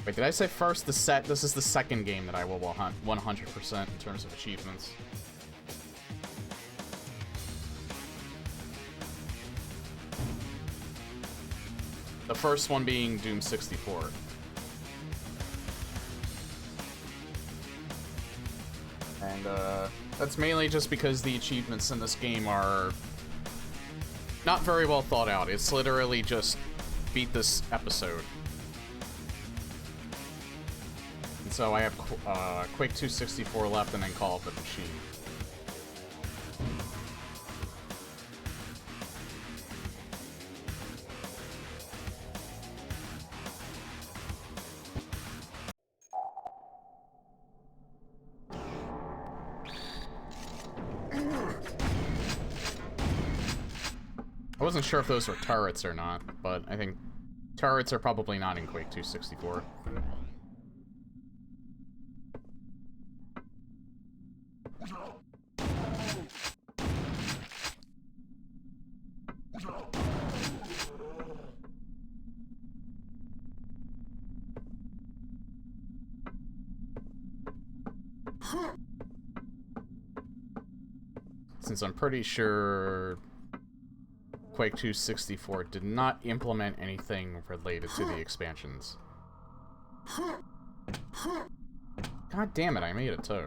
Wait, did I say first? This is the second game that I will 100% in terms of achievements. The first one being Doom 64. And, that's mainly just because the achievements in this game are not very well thought out. It's literally just beat this episode. And so I have Quake 264 left and then Call of the Machine. I wasn't sure if those were turrets or not, but I think turrets are probably not in Quake 264. Since I'm pretty sure Quake 264 did not implement anything related to the expansions. God damn it, I made it too.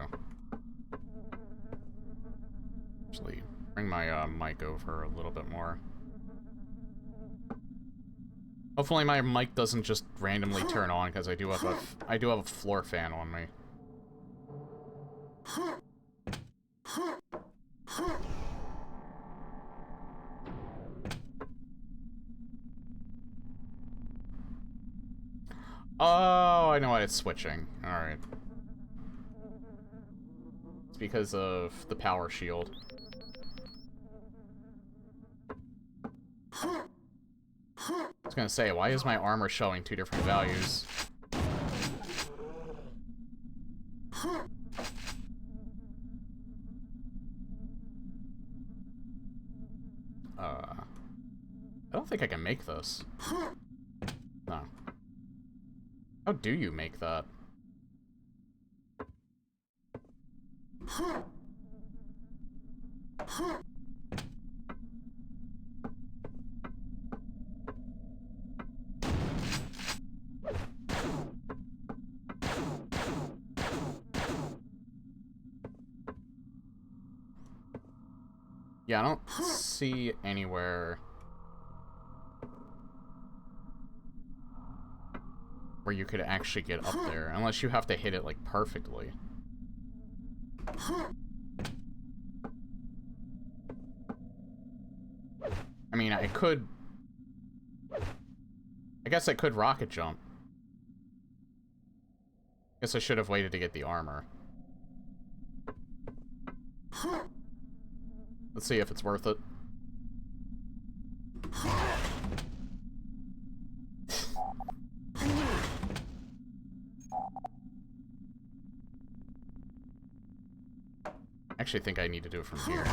Actually, bring my mic over a little bit more. Hopefully my mic doesn't just randomly turn on because I do have a floor fan on me. Oh, I know why it's switching. Alright. It's because of the power shield. I was gonna say, why is my armor showing two different values? I don't think I can make this. No. How do you make that? Yeah, I don't see anywhere where you could actually get up there, unless you have to hit it, like, perfectly. I mean, I guess I could rocket jump. Guess I should have waited to get the armor. Let's see if it's worth it. I actually think I need to do it from here.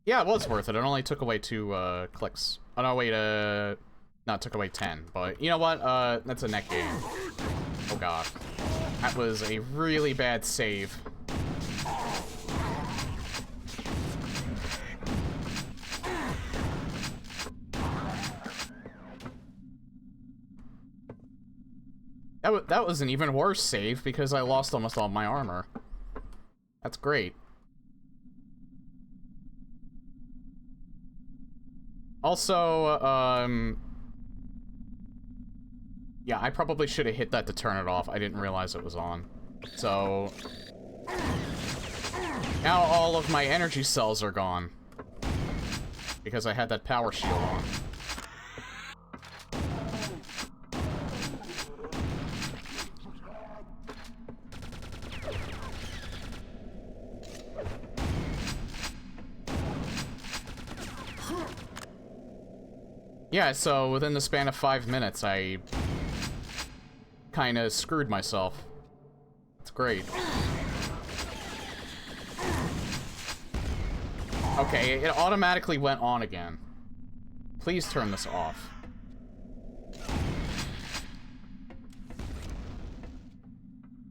Yeah, it was worth it. It only took away 2 clicks. Oh no, wait, no, it took away 10. But you know what? That's a net game. Oh god. That was a really bad save. That was an even worse save because I lost almost all my armor. That's great. Also, yeah, I probably should have hit that to turn it off. I didn't realize it was on. So now all of my energy cells are gone because I had that power shield on. Yeah, so within the span of 5 minutes, I kind of screwed myself. It's great. Okay, it automatically went on again. Please turn this off.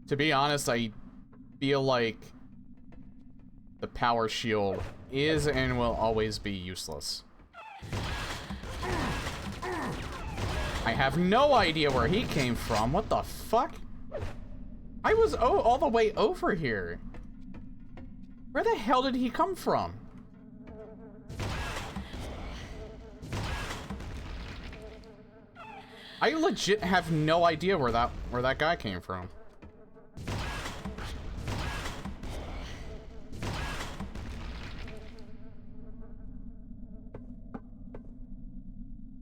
To be honest, I feel like the power shield is and will always be useless. I have no idea where he came from. What the fuck? I was all the way over here. Where the hell did he come from? I legit have no idea where that guy came from.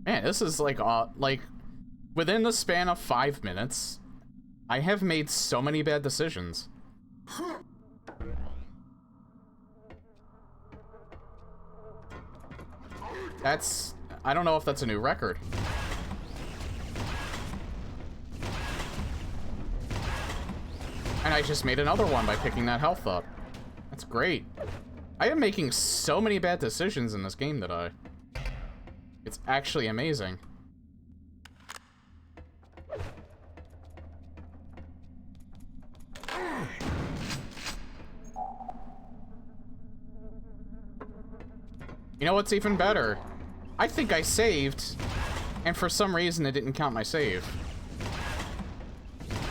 Man, this is like within the span of 5 minutes, I have made so many bad decisions. I don't know if that's a new record. And I just made another one by picking that health up. That's great. I am making so many bad decisions in this game today. It's actually amazing. You know what's even better? I think I saved, and for some reason it didn't count my save.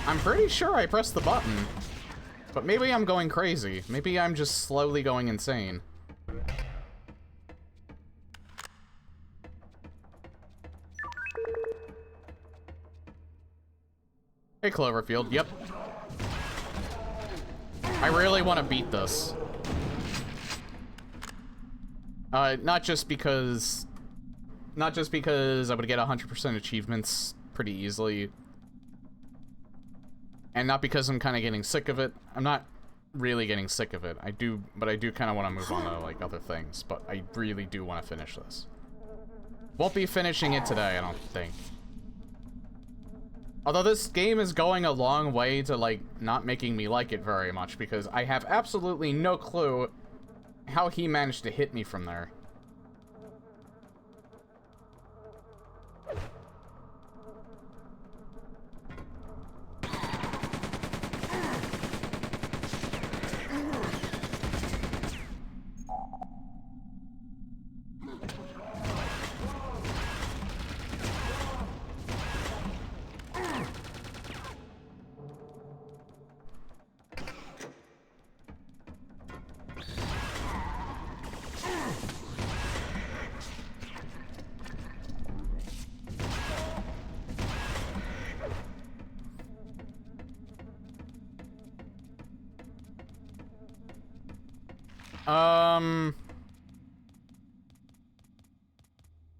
I'm pretty sure I pressed the button, but maybe I'm going crazy. Maybe I'm just slowly going insane. Hey, Cloverfield. Yep. I really want to beat this. Not just because I would get 100% achievements pretty easily. And not because I'm kind of getting sick of it. I'm not really getting sick of it. But I do kind of want to move on to, like, other things. But I really do want to finish this. Won't be finishing it today, I don't think. Although this game is going a long way to, like, not making me like it very much, because I have absolutely no clue how he managed to hit me from there.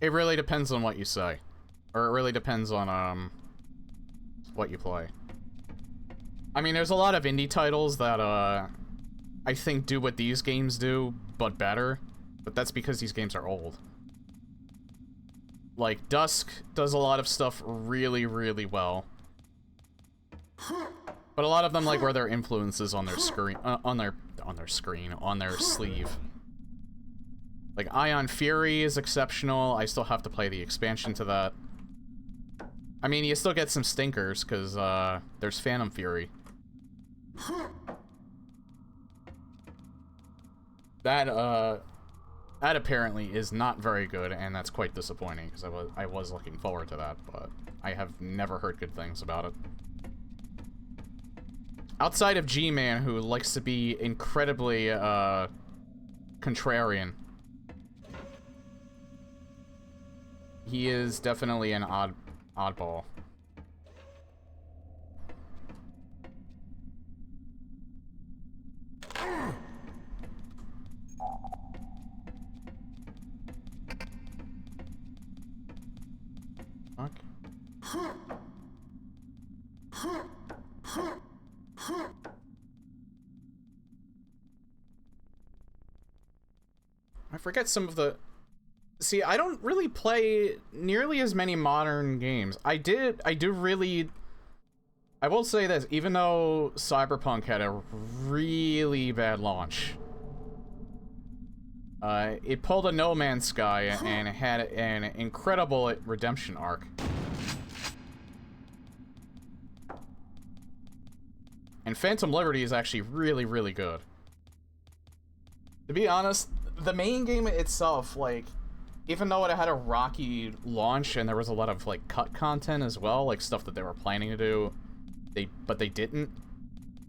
It really depends on what you say. Or it really depends on, what you play. I mean, there's a lot of indie titles that, I think do what these games do, but better. But that's because these games are old. Like, Dusk does a lot of stuff really, really well. But a lot of them, like, wear their influences on their screen, on their sleeve. Like, Ion Fury is exceptional. I still have to play the expansion to that. I mean, you still get some stinkers, because, there's Phantom Fury. That apparently is not very good, and that's quite disappointing, because I was looking forward to that, but I have never heard good things about it. Outside of G-Man, who likes to be incredibly, contrarian. He is definitely an oddball. Fuck. I forget some of the... See, I don't really play nearly as many modern games. I will say this, even though Cyberpunk had a really bad launch, it pulled a No Man's Sky and had an incredible redemption arc. And Phantom Liberty is actually really, really good. To be honest, the main game itself, like, even though it had a rocky launch and there was a lot of, like, cut content as well, like stuff that they were planning to do, but they didn't.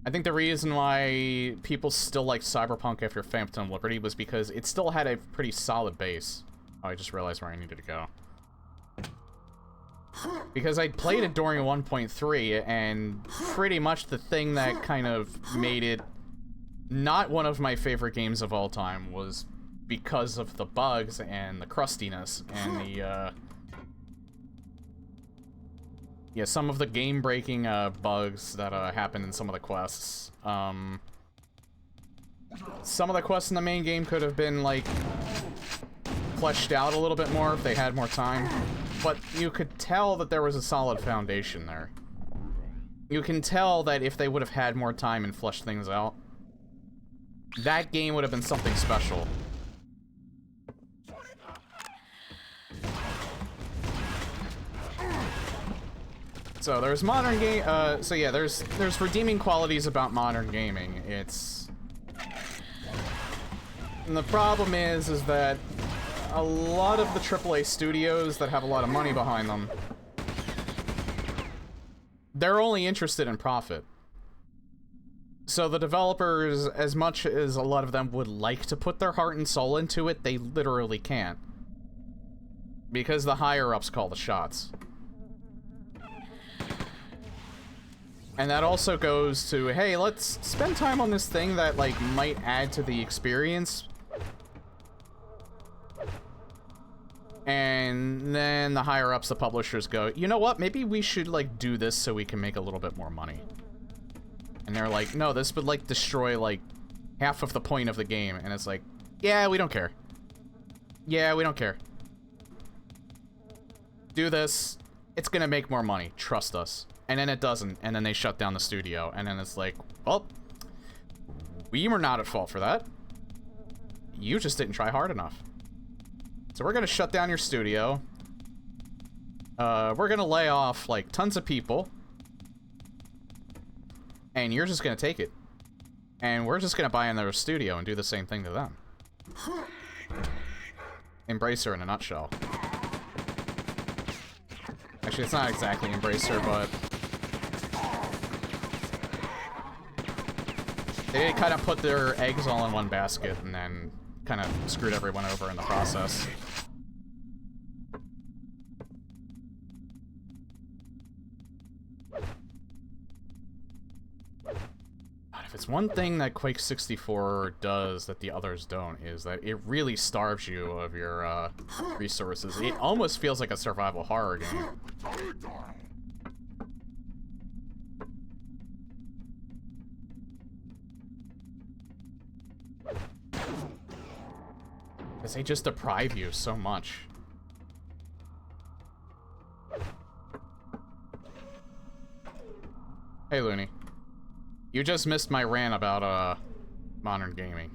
I think the reason why people still like Cyberpunk after Phantom Liberty was because it still had a pretty solid base. Oh, I just realized where I needed to go. Because I played it during 1.3, and pretty much the thing that kind of made it not one of my favorite games of all time was because of the bugs and the crustiness and the, yeah, some of the game-breaking bugs that happened in some of the quests. Some of the quests in the main game could have been, like, fleshed out a little bit more if they had more time. But you could tell that there was a solid foundation there. You can tell that if they would have had more time and fleshed things out, that game would have been something special. So there's modern game. So yeah, there's redeeming qualities about modern gaming. And the problem is that a lot of the AAA studios that have a lot of money behind them, they're only interested in profit. So the developers, as much as a lot of them would like to put their heart and soul into it, they literally can't. Because the higher-ups call the shots. And that also goes to, hey, let's spend time on this thing that, like, might add to the experience. And then the higher-ups, the publishers, go, you know what, maybe we should, like, do this so we can make a little bit more money. And they're like, no, this would, like, destroy, like, half of the point of the game. And it's like, yeah, we don't care. Yeah, we don't care. Do this. It's gonna make more money. Trust us. And then it doesn't, and then they shut down the studio, and then it's like, well, we were not at fault for that. You just didn't try hard enough. So we're gonna shut down your studio. We're gonna lay off, like, tons of people. And you're just gonna take it. And we're just gonna buy another studio and do the same thing to them. Embracer in a nutshell. Actually, it's not exactly Embracer, but they kind of put their eggs all in one basket and then kind of screwed everyone over in the process. If it's one thing that Quake 64 does that the others don't, is that it really starves you of your resources. It almost feels like a survival horror game. Because they just deprive you so much. Hey, Looney. You just missed my rant about, modern gaming.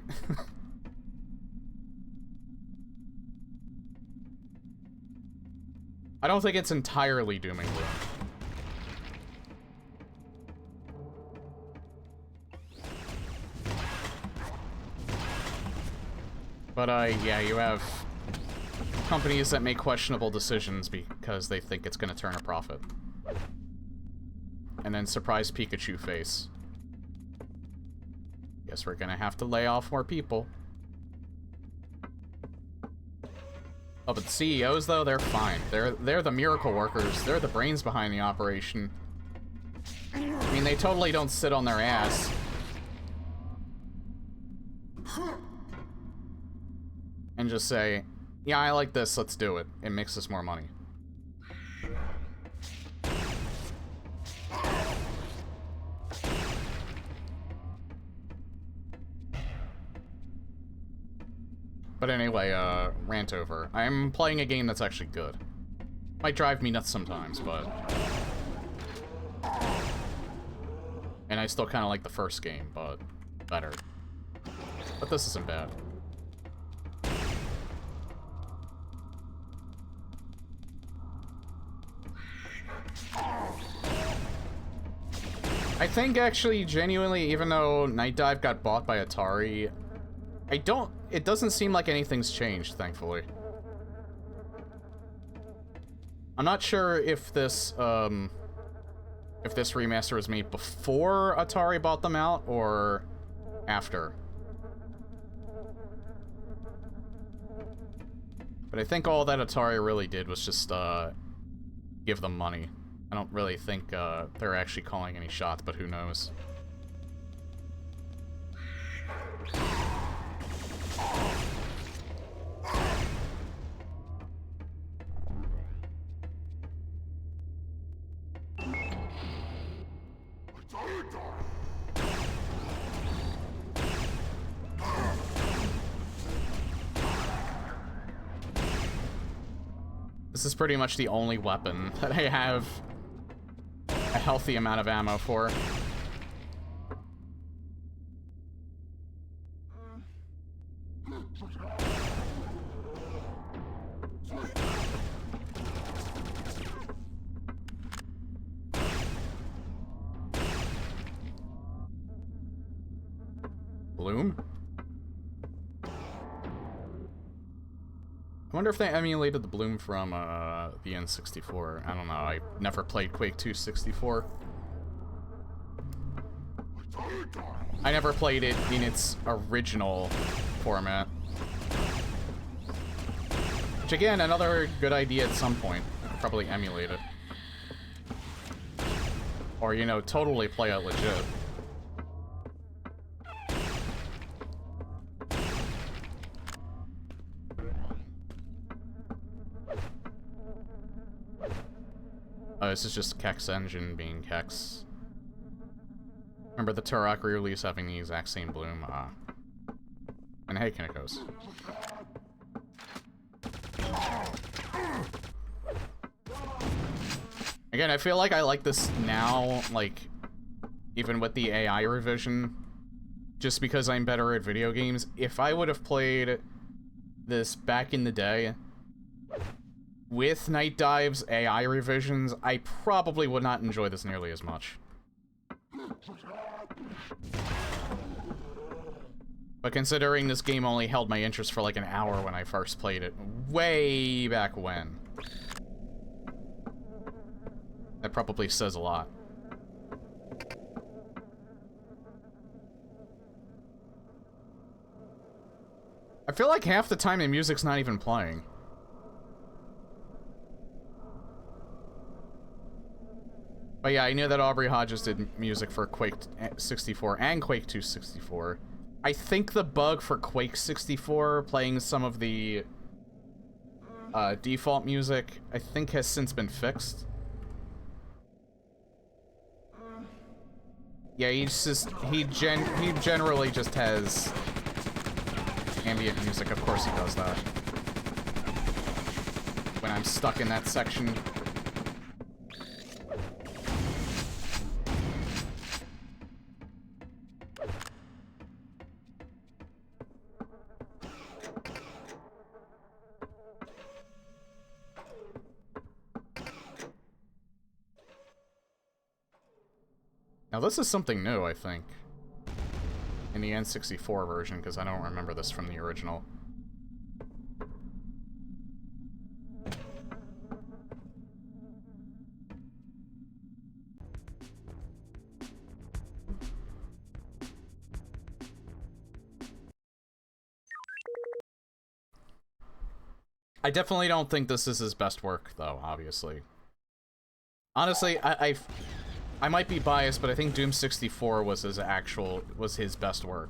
I don't think it's entirely doom and gloom. But, yeah, you have companies that make questionable decisions because they think it's gonna turn a profit. And then surprise Pikachu face. Guess we're gonna have to lay off more people. Oh, but the CEOs, though, they're fine. They're the miracle workers. They're the brains behind the operation. I mean, they totally don't sit on their ass. And just say, yeah, I like this, let's do it. It makes us more money. But anyway, rant over. I'm playing a game that's actually good. Might drive me nuts sometimes, but... And I still kind of like the first game, but better. But this isn't bad. I think actually, genuinely, even though Night Dive got bought by Atari, it doesn't seem like anything's changed, thankfully. I'm not sure if this remaster was made before Atari bought them out, or after. But I think all that Atari really did was just, give them money. I don't really think, they're actually calling any shots, but who knows. This is pretty much the only weapon that I have a healthy amount of ammo for. Bloom? I wonder if they emulated the Bloom from the N64. I don't know. I never played Quake 2 64. I never played it in its original format. Which again, another good idea at some point. Probably emulate it. Or, you know, totally play it legit. This is just Kex Engine being Kex. Remember the Turok re-release having the exact same Bloom? And hey, Kinnikos. Again, I feel like I like this now, like, even with the AI revision, just because I'm better at video games. If I would have played this back in the day, with Night Dive's AI revisions, I probably would not enjoy this nearly as much. But considering this game only held my interest for like an hour when I first played it, way back when, that probably says a lot. I feel like half the time the music's not even playing. But yeah, I knew that Aubrey Hodges did music for Quake 64 and Quake 2 64. I think the bug for Quake 64 playing some of the default music, I think has since been fixed. Yeah, he generally just has ambient music. Of course he does that. When I'm stuck in that section. Now this is something new, I think, in the N64 version, because I don't remember this from the original. I definitely don't think this is his best work, though, obviously. Honestly, I might be biased, but I think Doom 64 was his best work.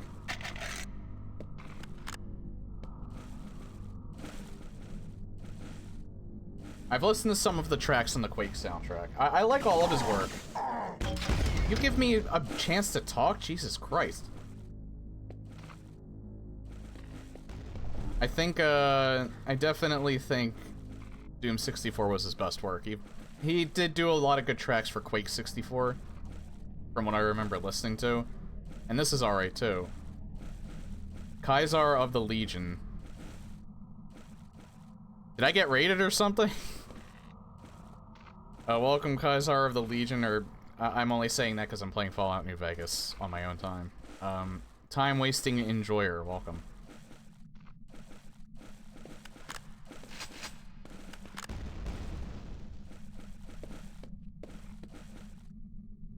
I've listened to some of the tracks on the Quake soundtrack. I like all of his work. You give me a chance to talk? Jesus Christ. I think, I definitely think Doom 64 was his best work. He did do a lot of good tracks for Quake 64, from what I remember listening to. And this is alright, too. Kaisar of the Legion. Did I get raided or something? Welcome, Kaisar of the Legion, or I'm only saying that because I'm playing Fallout New Vegas on my own time. Time-wasting enjoyer, welcome.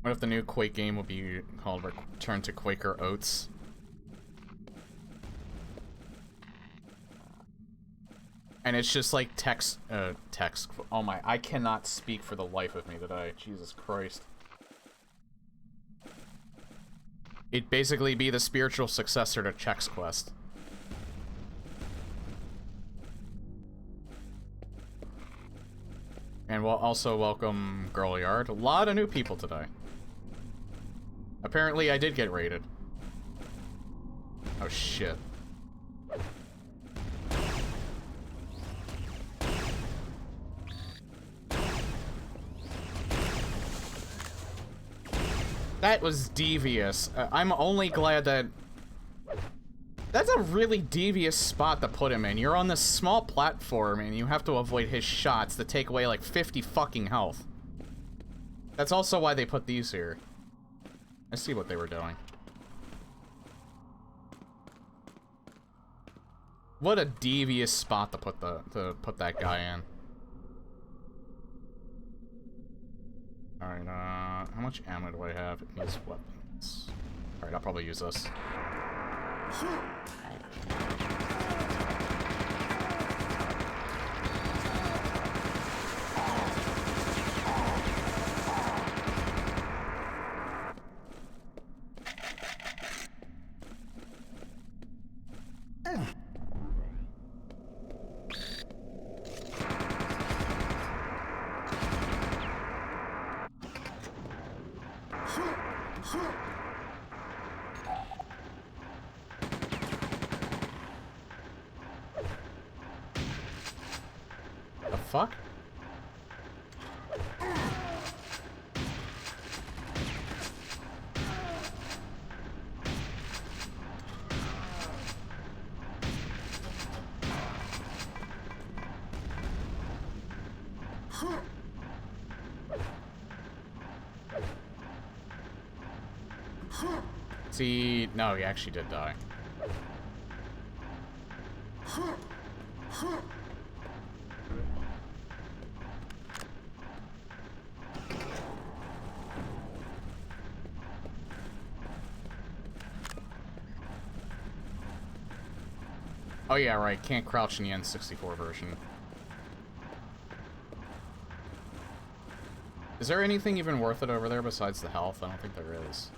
What if the new Quake game will be called Return to Quaker Oats? And it's just like text, oh my, I cannot speak for the life of me today, Jesus Christ. It'd basically be the spiritual successor to Chex Quest. And we'll also welcome Girl Yard. A lot of new people today. Apparently I did get raided. Oh shit. That was devious. I'm only glad that... That's a really devious spot to put him in. You're on this small platform and you have to avoid his shots that take away like 50 fucking health. That's also why they put these here. I see what they were doing. What a devious spot to put that guy in. Alright, how much ammo do I have? It needs weapons. Alright, I'll probably use this. The fuck? See, no, he actually did die. Oh yeah, right, can't crouch in the N64 version. Is there anything even worth it over there besides the health? I don't think there is.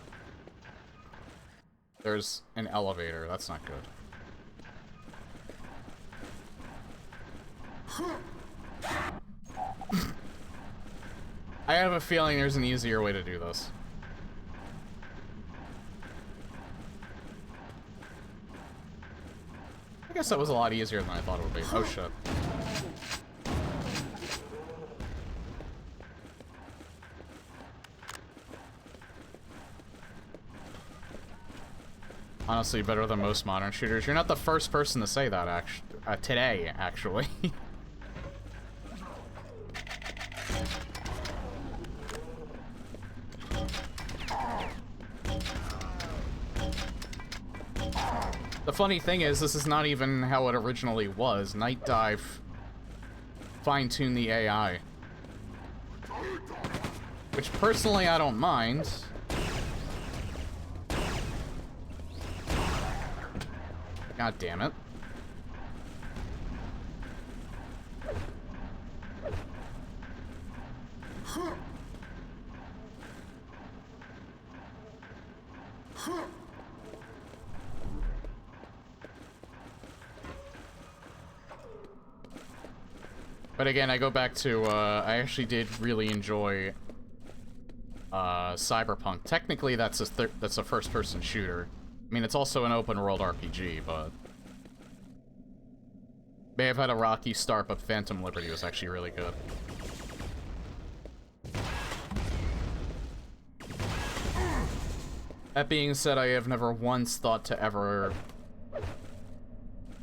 There's an elevator, that's not good. I have a feeling there's an easier way to do this. I guess that was a lot easier than I thought it would be. Oh shit. Honestly, better than most modern shooters. You're not the first person to say that, today, actually. The funny thing is, this is not even how it originally was. Night Dive fine-tuned the AI. Which, personally, I don't mind. God damn it. But again, I go back to, I actually did really enjoy Cyberpunk. Technically, that's a first-person shooter. I mean, it's also an open-world RPG, but... May have had a rocky start, but Phantom Liberty was actually really good. That being said, I have never once thought to ever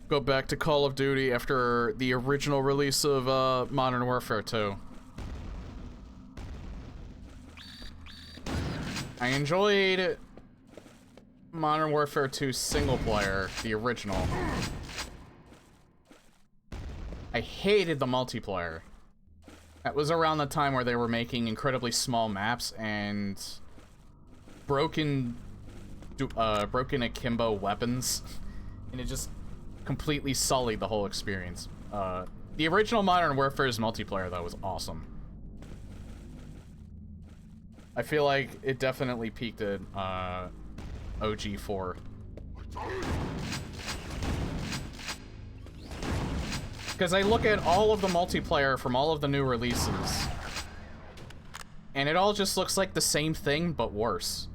go back to Call of Duty after the original release of Modern Warfare 2. I enjoyed Modern Warfare 2 single player, the original. I hated the multiplayer. That was around the time where they were making incredibly small maps and broken akimbo weapons, and it just completely sullied the whole experience. The original Modern Warfare's multiplayer, though, was awesome. I feel like it definitely peaked at OG4. Because I look at all of the multiplayer from all of the new releases, and it all just looks like the same thing, but worse.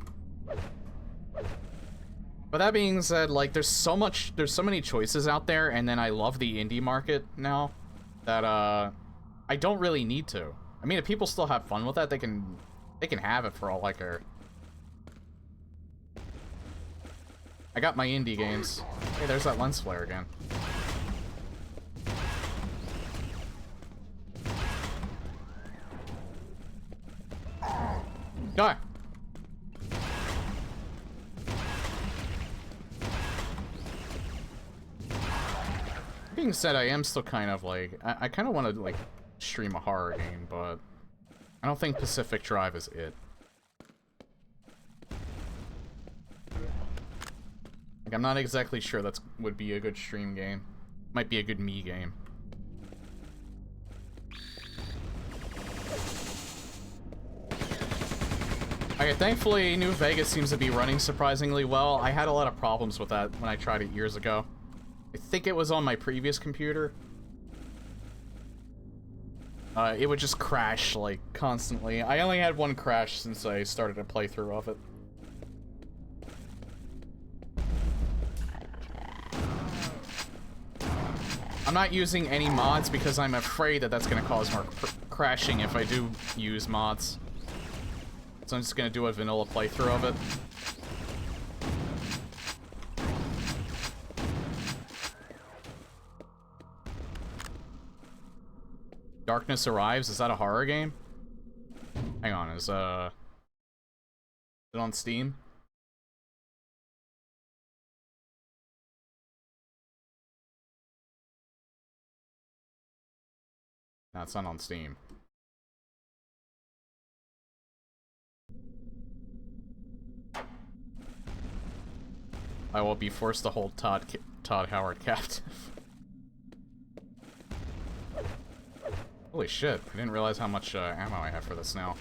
But that being said, like, there's so many choices out there, and then I love the indie market now, that, I don't really need to. I mean, if people still have fun with that, they can have it for all I care. I got my indie games. Hey, there's that lens flare again. Die! Being said, I am still kind of like, I kind of want to like stream a horror game, but I don't think Pacific Drive is it. Like, I'm not exactly sure that would be a good stream game. Might be a good me game. Okay, thankfully, New Vegas seems to be running surprisingly well. I had a lot of problems with that when I tried it years ago. I think it was on my previous computer. It would just crash, like, constantly. I only had one crash since I started a playthrough of it. I'm not using any mods because I'm afraid that that's going to cause more crashing if I do use mods. So I'm just going to do a vanilla playthrough of it. Darkness Arrives? Is that a horror game? Hang on, is it on Steam? No, it's not on Steam. I will be forced to hold Todd Howard captive. Holy shit, I didn't realize how much ammo I have for this now.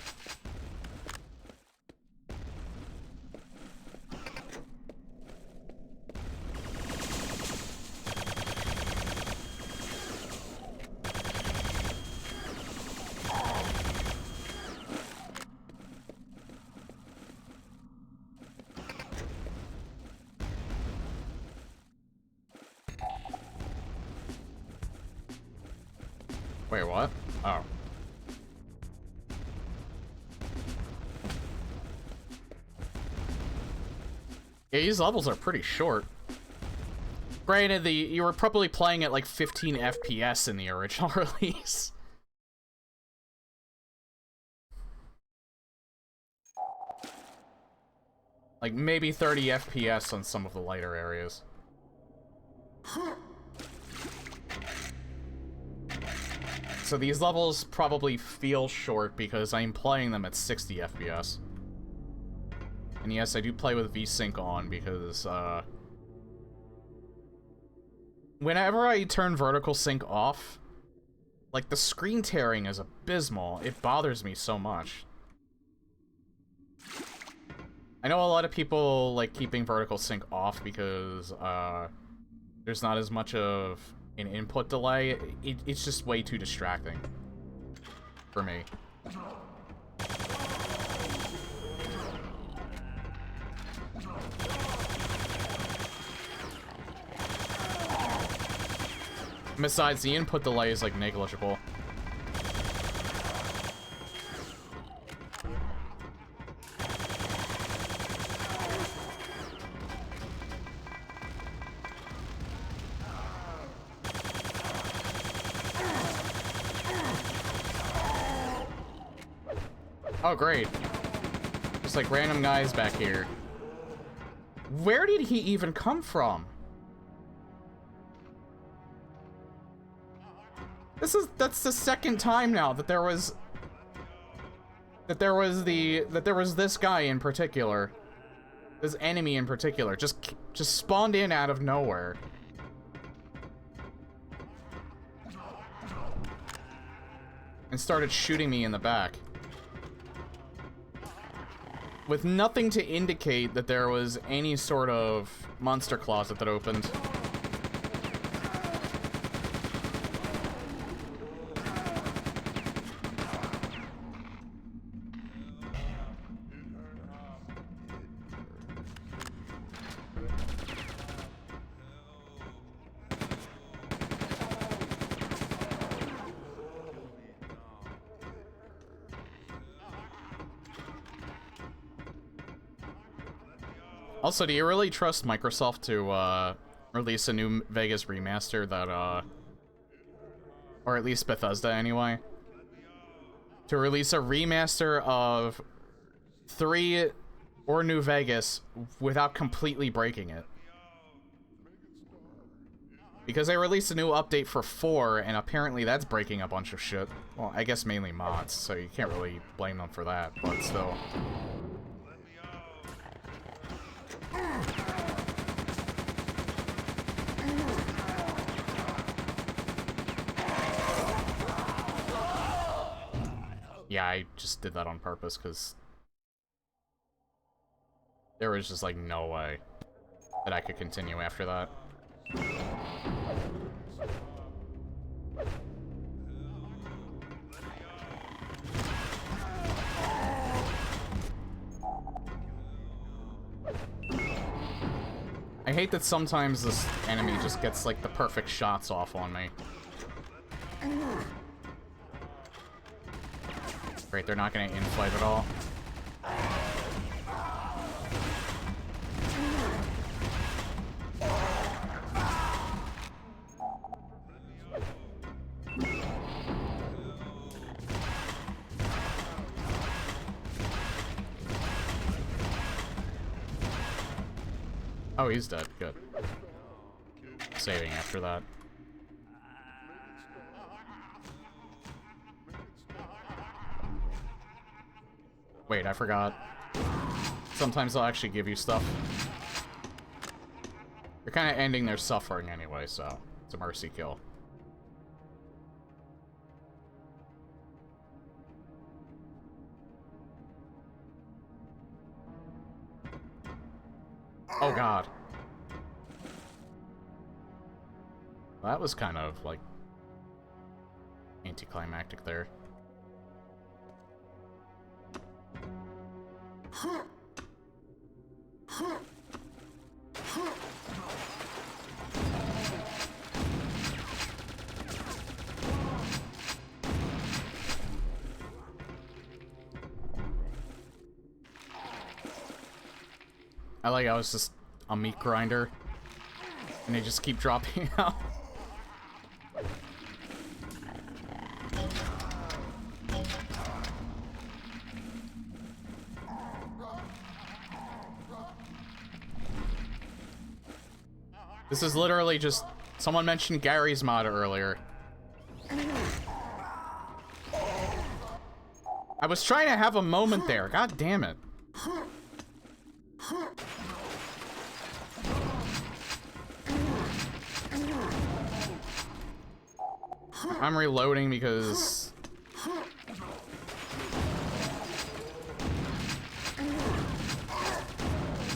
Wait, what? Oh. Yeah, these levels are pretty short. Granted, you were probably playing at like 15 FPS in the original release. Like maybe 30 FPS on some of the lighter areas. So these levels probably feel short because I'm playing them at 60 FPS. And yes, I do play with VSync on because, whenever I turn vertical sync off, like, the screen tearing is abysmal. It bothers me so much. I know a lot of people like keeping vertical sync off because, there's not as much of an input delay. It's just way too distracting for me. Besides, the input delay is like negligible. Oh, great. Just like random guys back here. Where did he even come from? That's the second time now that there was this guy in particular. This enemy in particular just spawned in out of nowhere. And started shooting me in the back. With nothing to indicate that there was any sort of monster closet that opened. Also, do you really trust Microsoft to release a new Vegas remaster that, or at least Bethesda anyway, to release a remaster of 3 or New Vegas without completely breaking it? Because they released a new update for 4, and apparently that's breaking a bunch of shit. Well, I guess mainly mods, so you can't really blame them for that, but still. Yeah, I just did that on purpose, because there was just, like, no way that I could continue after that. I hate that sometimes this enemy just gets, like, the perfect shots off on me. Great, they're not gonna infight at all. Oh, he's dead. Good. Saving after that. Wait, I forgot. Sometimes they'll actually give you stuff. You're kind of ending their suffering anyway, so it's a mercy kill. Oh god. Well, that was kind of, like, anticlimactic there. I was just a meat grinder, and they just keep dropping out. This is literally just... Someone mentioned Gary's mod earlier. I was trying to have a moment there. God damn it. I'm reloading because...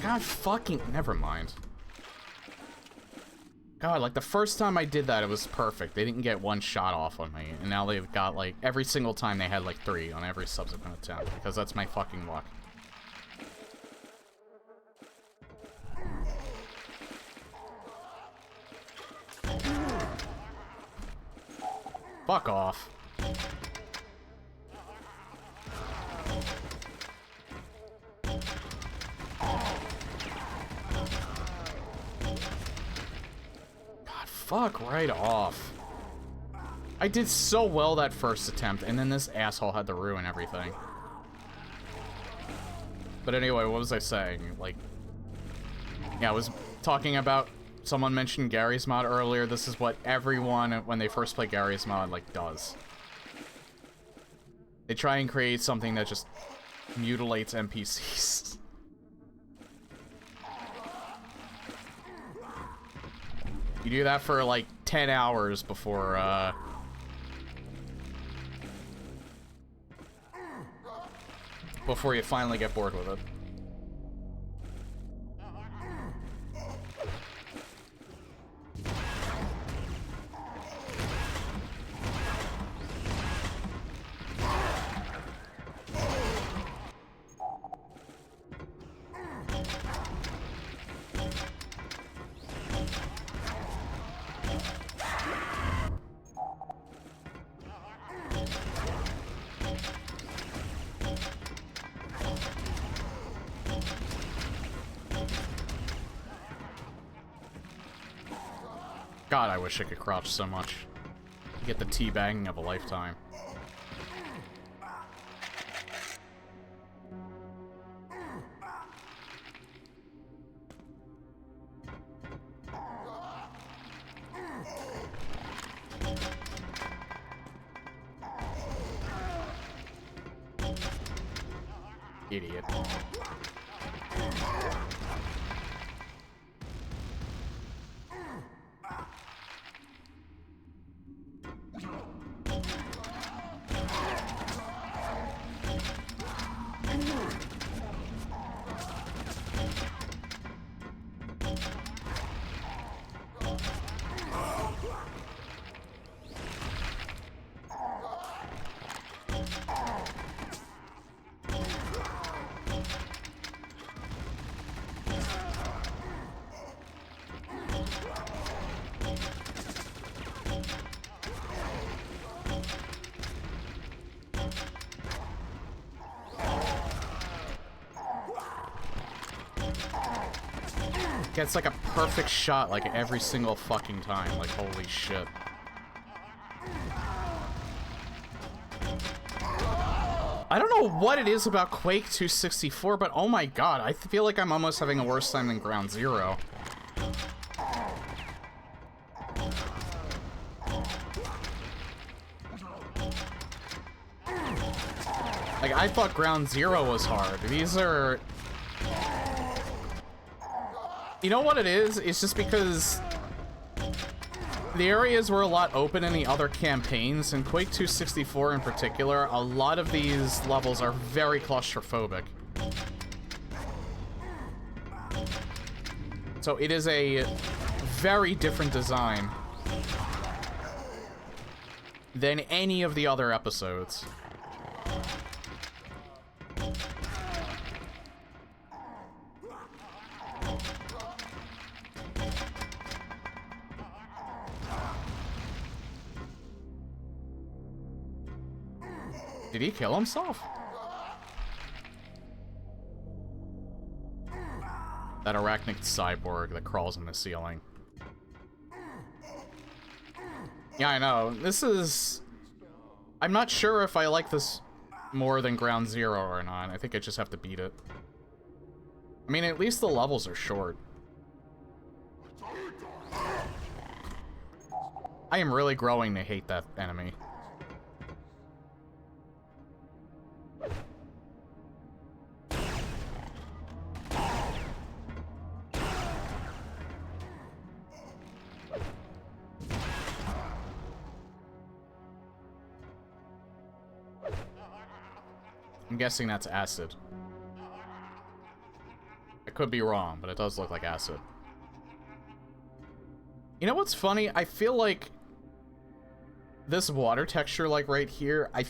God fucking... Never mind. God, like, the first time I did that, it was perfect. They didn't get one shot off on me. And now they've got, like, every single time they had, like, 3 on every subsequent attempt. Because that's my fucking luck. Fuck off. God, fuck right off. I did so well that first attempt, and then this asshole had to ruin everything. But anyway, what was I saying? Like, yeah, I was talking about, someone mentioned Gary's mod earlier. This is what everyone, when they first play Gary's mod, like, does. They try and create something that just mutilates NPCs. You do that for, like, 10 hours before, before you finally get bored with it. God, I wish I could crouch so much. You get the teabagging of a lifetime. Idiot. Gets like a perfect shot like every single fucking time. Like, holy shit. I don't know what it is about Quake 264, but oh my god, I feel like I'm almost having a worse time than Ground Zero. Like, I thought Ground Zero was hard. These are... You know what it is? It's just because the areas were a lot open in the other campaigns, and Quake 264 in particular, a lot of these levels are very claustrophobic. So it is a very different design than any of the other episodes. Did he kill himself? That arachnid cyborg that crawls in the ceiling. Yeah, I know. This is... I'm not sure if I like this more than Ground Zero or not. I think I just have to beat it. I mean, at least the levels are short. I am really growing to hate that enemy. I'm guessing that's acid. I could be wrong, but it does look like acid. You know what's funny? I feel like this water texture, like right here, I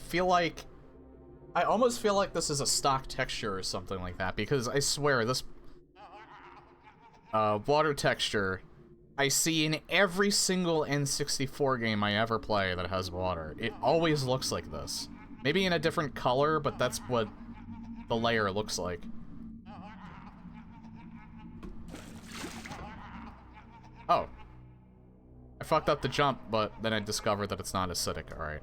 almost feel like this is a stock texture or something like that, because I swear this water texture I see in every single N64 game I ever play that has water. It always looks like this. Maybe in a different color, but that's what the layer looks like. Oh. I fucked up the jump, but then I discovered that it's not acidic. Alright.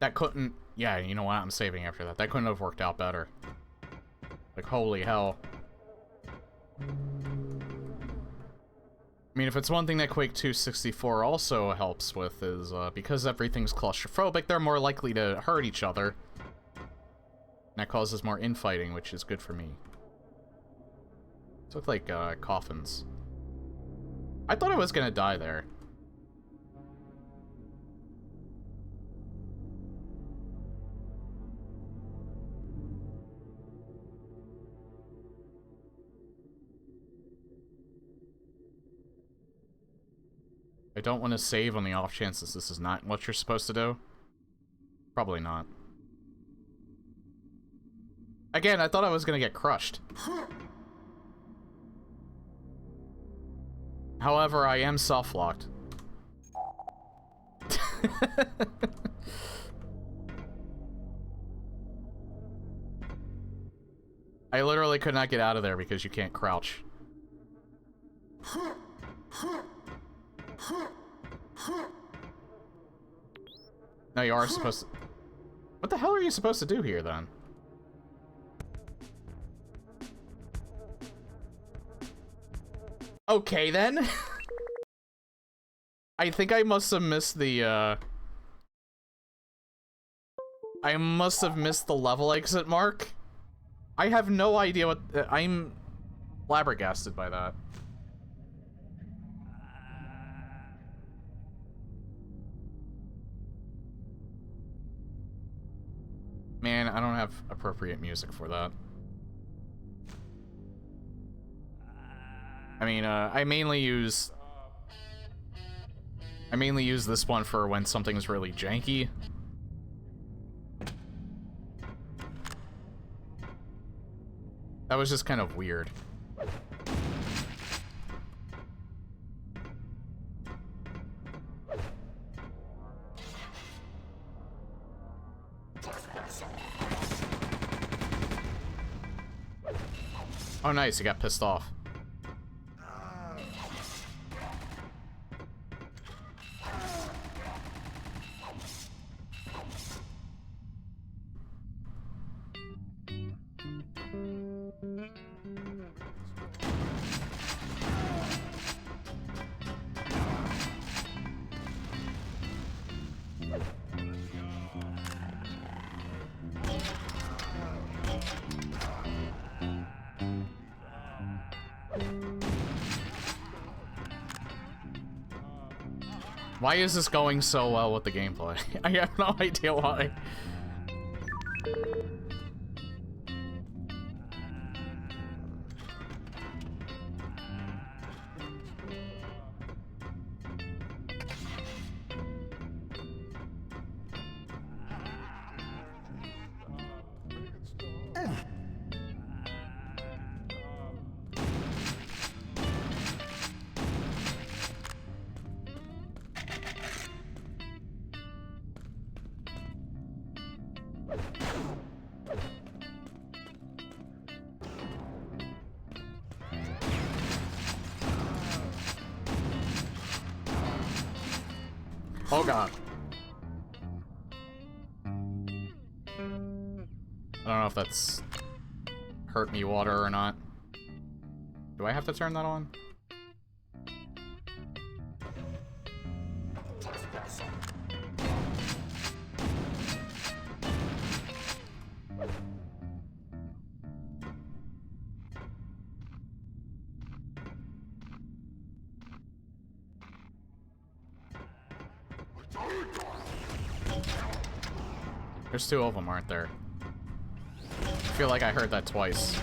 That couldn't... Yeah, you know what? I'm saving after that. That couldn't have worked out better. Like, holy hell. I mean, if it's one thing that Quake 264 also helps with is, because everything's claustrophobic, they're more likely to hurt each other. That causes more infighting, which is good for me. These look like, coffins. I thought I was gonna die there. I don't want to save on the off chance that this is not what you're supposed to do. Probably not. Again, I thought I was gonna get crushed. However, I am self-locked. I literally could not get out of there because you can't crouch. No, you are supposed to... What the hell are you supposed to do here, then? Okay, then. I think I must have missed the, I must have missed the level exit mark. I have no idea what... I'm flabbergasted by that. Man, I don't have appropriate music for that. I mean, I mainly use this one for when something's really janky. That was just kind of weird. Oh, nice, he got pissed off. Why is this going so well with the gameplay? I have no idea why. Oh god. I don't know if that's hurt me water or not. Do I have to turn that on? There's two of them, aren't there? I feel like I heard that twice.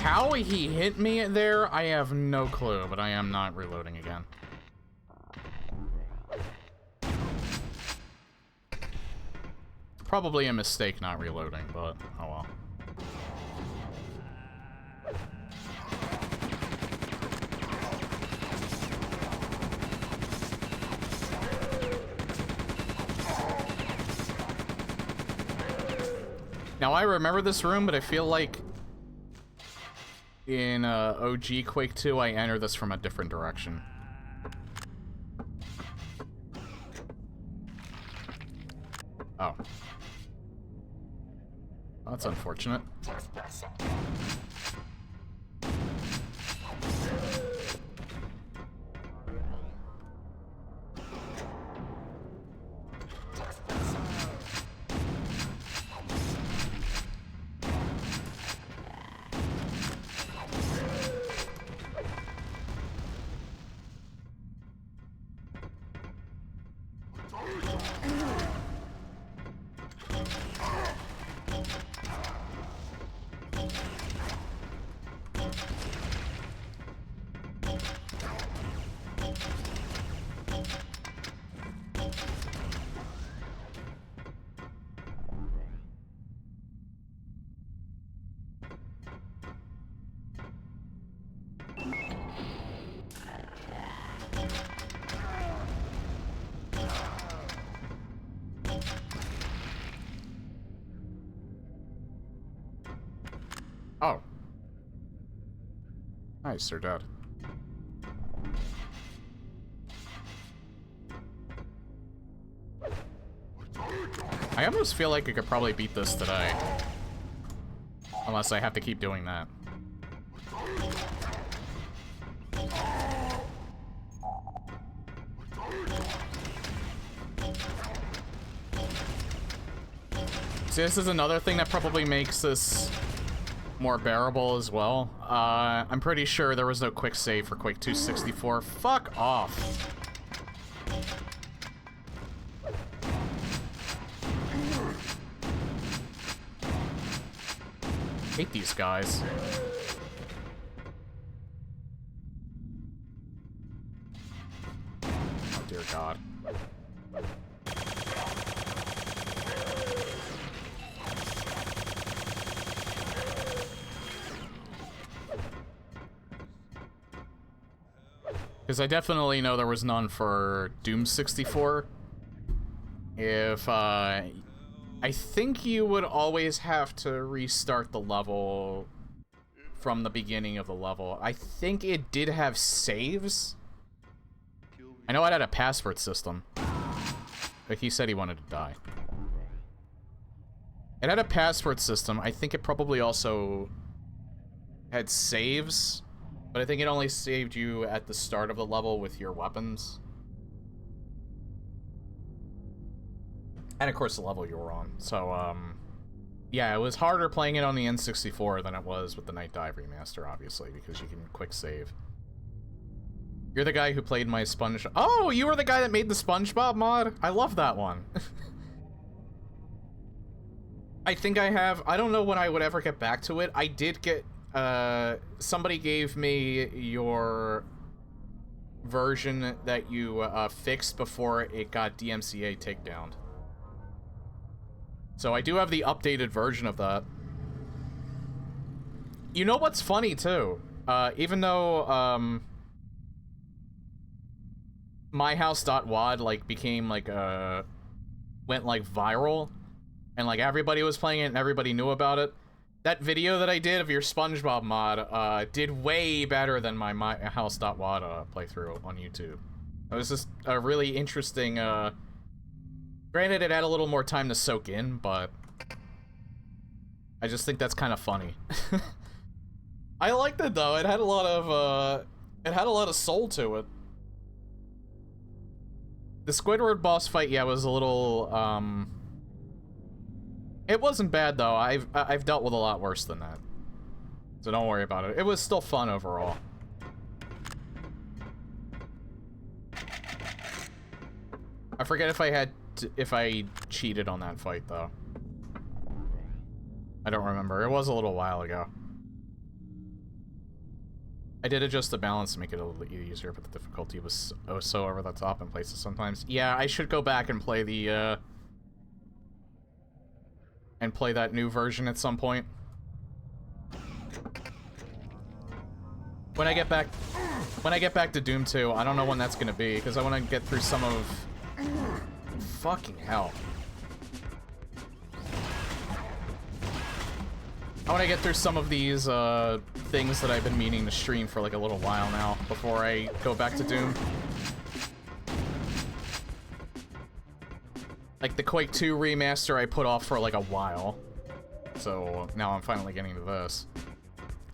How he hit me there, I have no clue, but I am not reloading again. Probably a mistake not reloading, but oh well. Now, I remember this room, but I feel like in OG Quake 2, I entered this from a different direction. Oh. Well, that's unfortunate. Oh. Nice, they're dead. I almost feel like I could probably beat this today. Unless I have to keep doing that. See, this is another thing that probably makes this more bearable as well. I'm pretty sure there was no quick save for Quake 264. Fuck off. Hate these guys. Oh dear God. Because I definitely know there was none for Doom 64. If, I think you would always have to restart the level from the beginning of the level. I think it did have saves. I know it had a password system. But he said he wanted to die. It had a password system. I think it probably also had saves. But I think it only saved you at the start of the level with your weapons. And of course the level you were on. So, yeah, it was harder playing it on the N64 than it was with the Night Dive remaster, obviously, because you can quick save. You're the guy who played my Sponge... Oh, you were the guy that made the SpongeBob mod? I love that one. I think I have... I don't know when I would ever get back to it. I did get... somebody gave me your version that you fixed before it got DMCA takedown. So I do have the updated version of that. You know what's funny too? Even though myhouse.wad like became like went like viral and like everybody was playing it and everybody knew about it. That video that I did of your SpongeBob mod did way better than my myhouse.wad playthrough on YouTube. It was just a really interesting, granted it had a little more time to soak in, but I just think that's kind of funny. I liked it though, it had a lot of soul to it. The Squidward boss fight, yeah, was a little, it wasn't bad though. I've dealt with a lot worse than that, so don't worry about it. It was still fun overall. I forget if I cheated on that fight though. I don't remember. It was a little while ago. I did adjust the balance to make it a little easier, but the difficulty was so over the top in places sometimes. Yeah, I should go back and play the that new version at some point. When I get back to Doom 2, I don't know when that's gonna be, because I want to get through some of... Fucking hell. I want to get through some of these things that I've been meaning to stream for like a little while now, before I go back to Doom. Like, the Quake 2 remaster I put off for, like, a while. So, now I'm finally getting to this.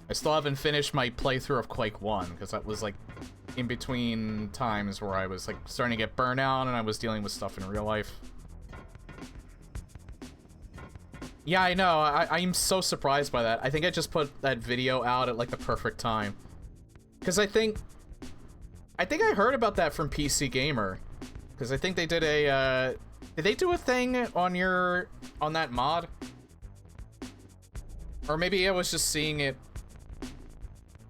I still haven't finished my playthrough of Quake 1, because that was, like, in between times where I was, like, starting to get burnt out and I was dealing with stuff in real life. Yeah, I know. I'm so surprised by that. I think I just put that video out at, like, the perfect time. Because I think I heard about that from PC Gamer. Because I think they did a, did they do a thing on that mod? Or maybe I was just seeing it.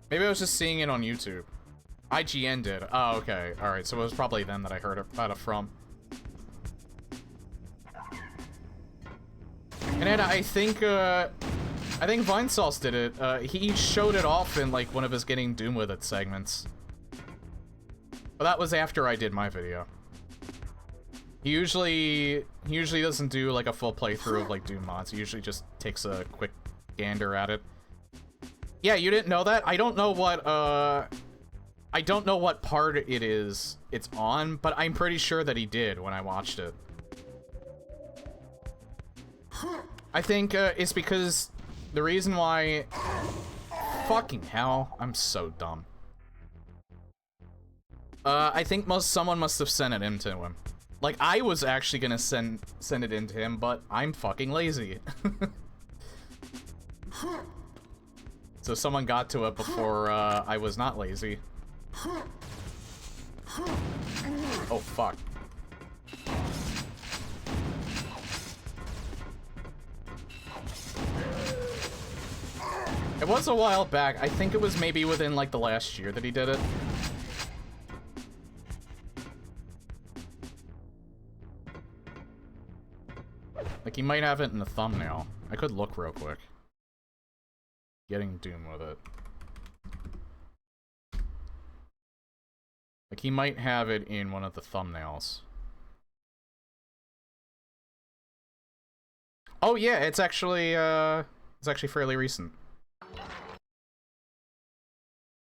Maybe I was just seeing it on YouTube. IGN did. Oh, okay. Alright, so it was probably then that I heard about it from. And then I think Vinesauce did it. He showed it off in, like, one of his Getting Doom With It segments. But that was after I did my video. He usually doesn't do, like, a full playthrough of, like, Doom mods. He usually just takes a quick gander at it. Yeah, you didn't know that? I don't know what part it's on, but I'm pretty sure that he did when I watched it. I think, it's because the reason why... Fucking hell, I'm so dumb. I think someone must have sent it in to him. Like, I was actually gonna send it in to him, but I'm fucking lazy. So someone got to it before, I was not lazy. Oh, fuck. It was a while back. I think it was maybe within, like, the last year that he did it. Like, he might have it in the thumbnail. I could look real quick. Getting Doom With It. Like, he might have it in one of the thumbnails. Oh, yeah, it's actually fairly recent.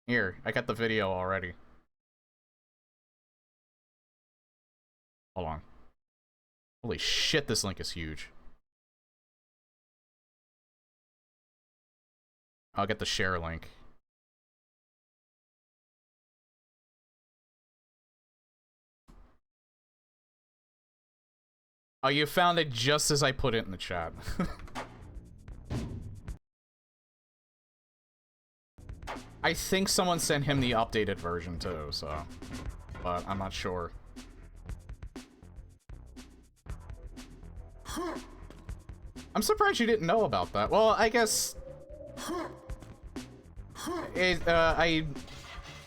Here, I got the video already. Hold on. Holy shit, this link is huge. I'll get the share link. Oh, you found it just as I put it in the chat. I think someone sent him the updated version too, so... But I'm not sure. I'm surprised you didn't know about that. Well, I guess... I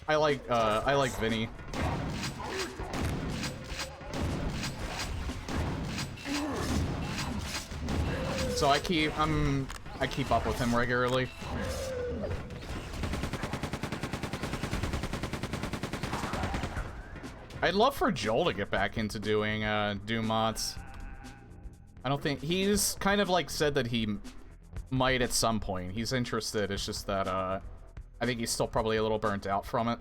like Vinny. So I keep up with him regularly. I'd love for Joel to get back into doing Doom mods. I don't think he's kind of like said that he might at some point. He's interested. It's just that I think he's still probably a little burnt out from it.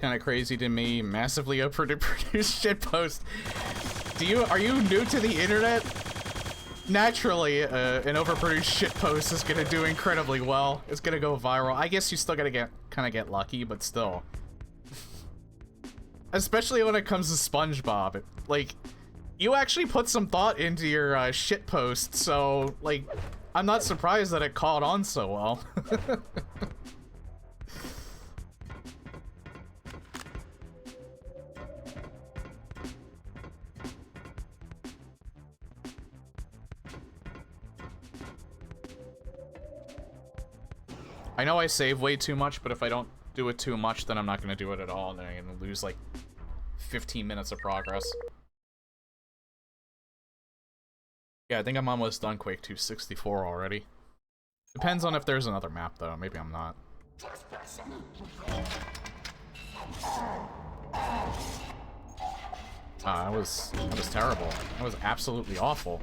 Kind of crazy to me. Massively overproduced shitpost. Are you new to the internet? Naturally, an overproduced shitpost is gonna do incredibly well. It's gonna go viral. I guess you still gotta kind of get lucky, but still. Especially when it comes to SpongeBob. Like, you actually put some thought into your shitpost, so, like, I'm not surprised that it caught on so well. I know I save way too much, but if I don't do it too much, then I'm not going to do it at all, and then I'm going to lose, like, 15 minutes of progress. Yeah, I think I'm almost done Quake 264 already. Depends on if there's another map, though. Maybe I'm not. That was terrible. That was absolutely awful.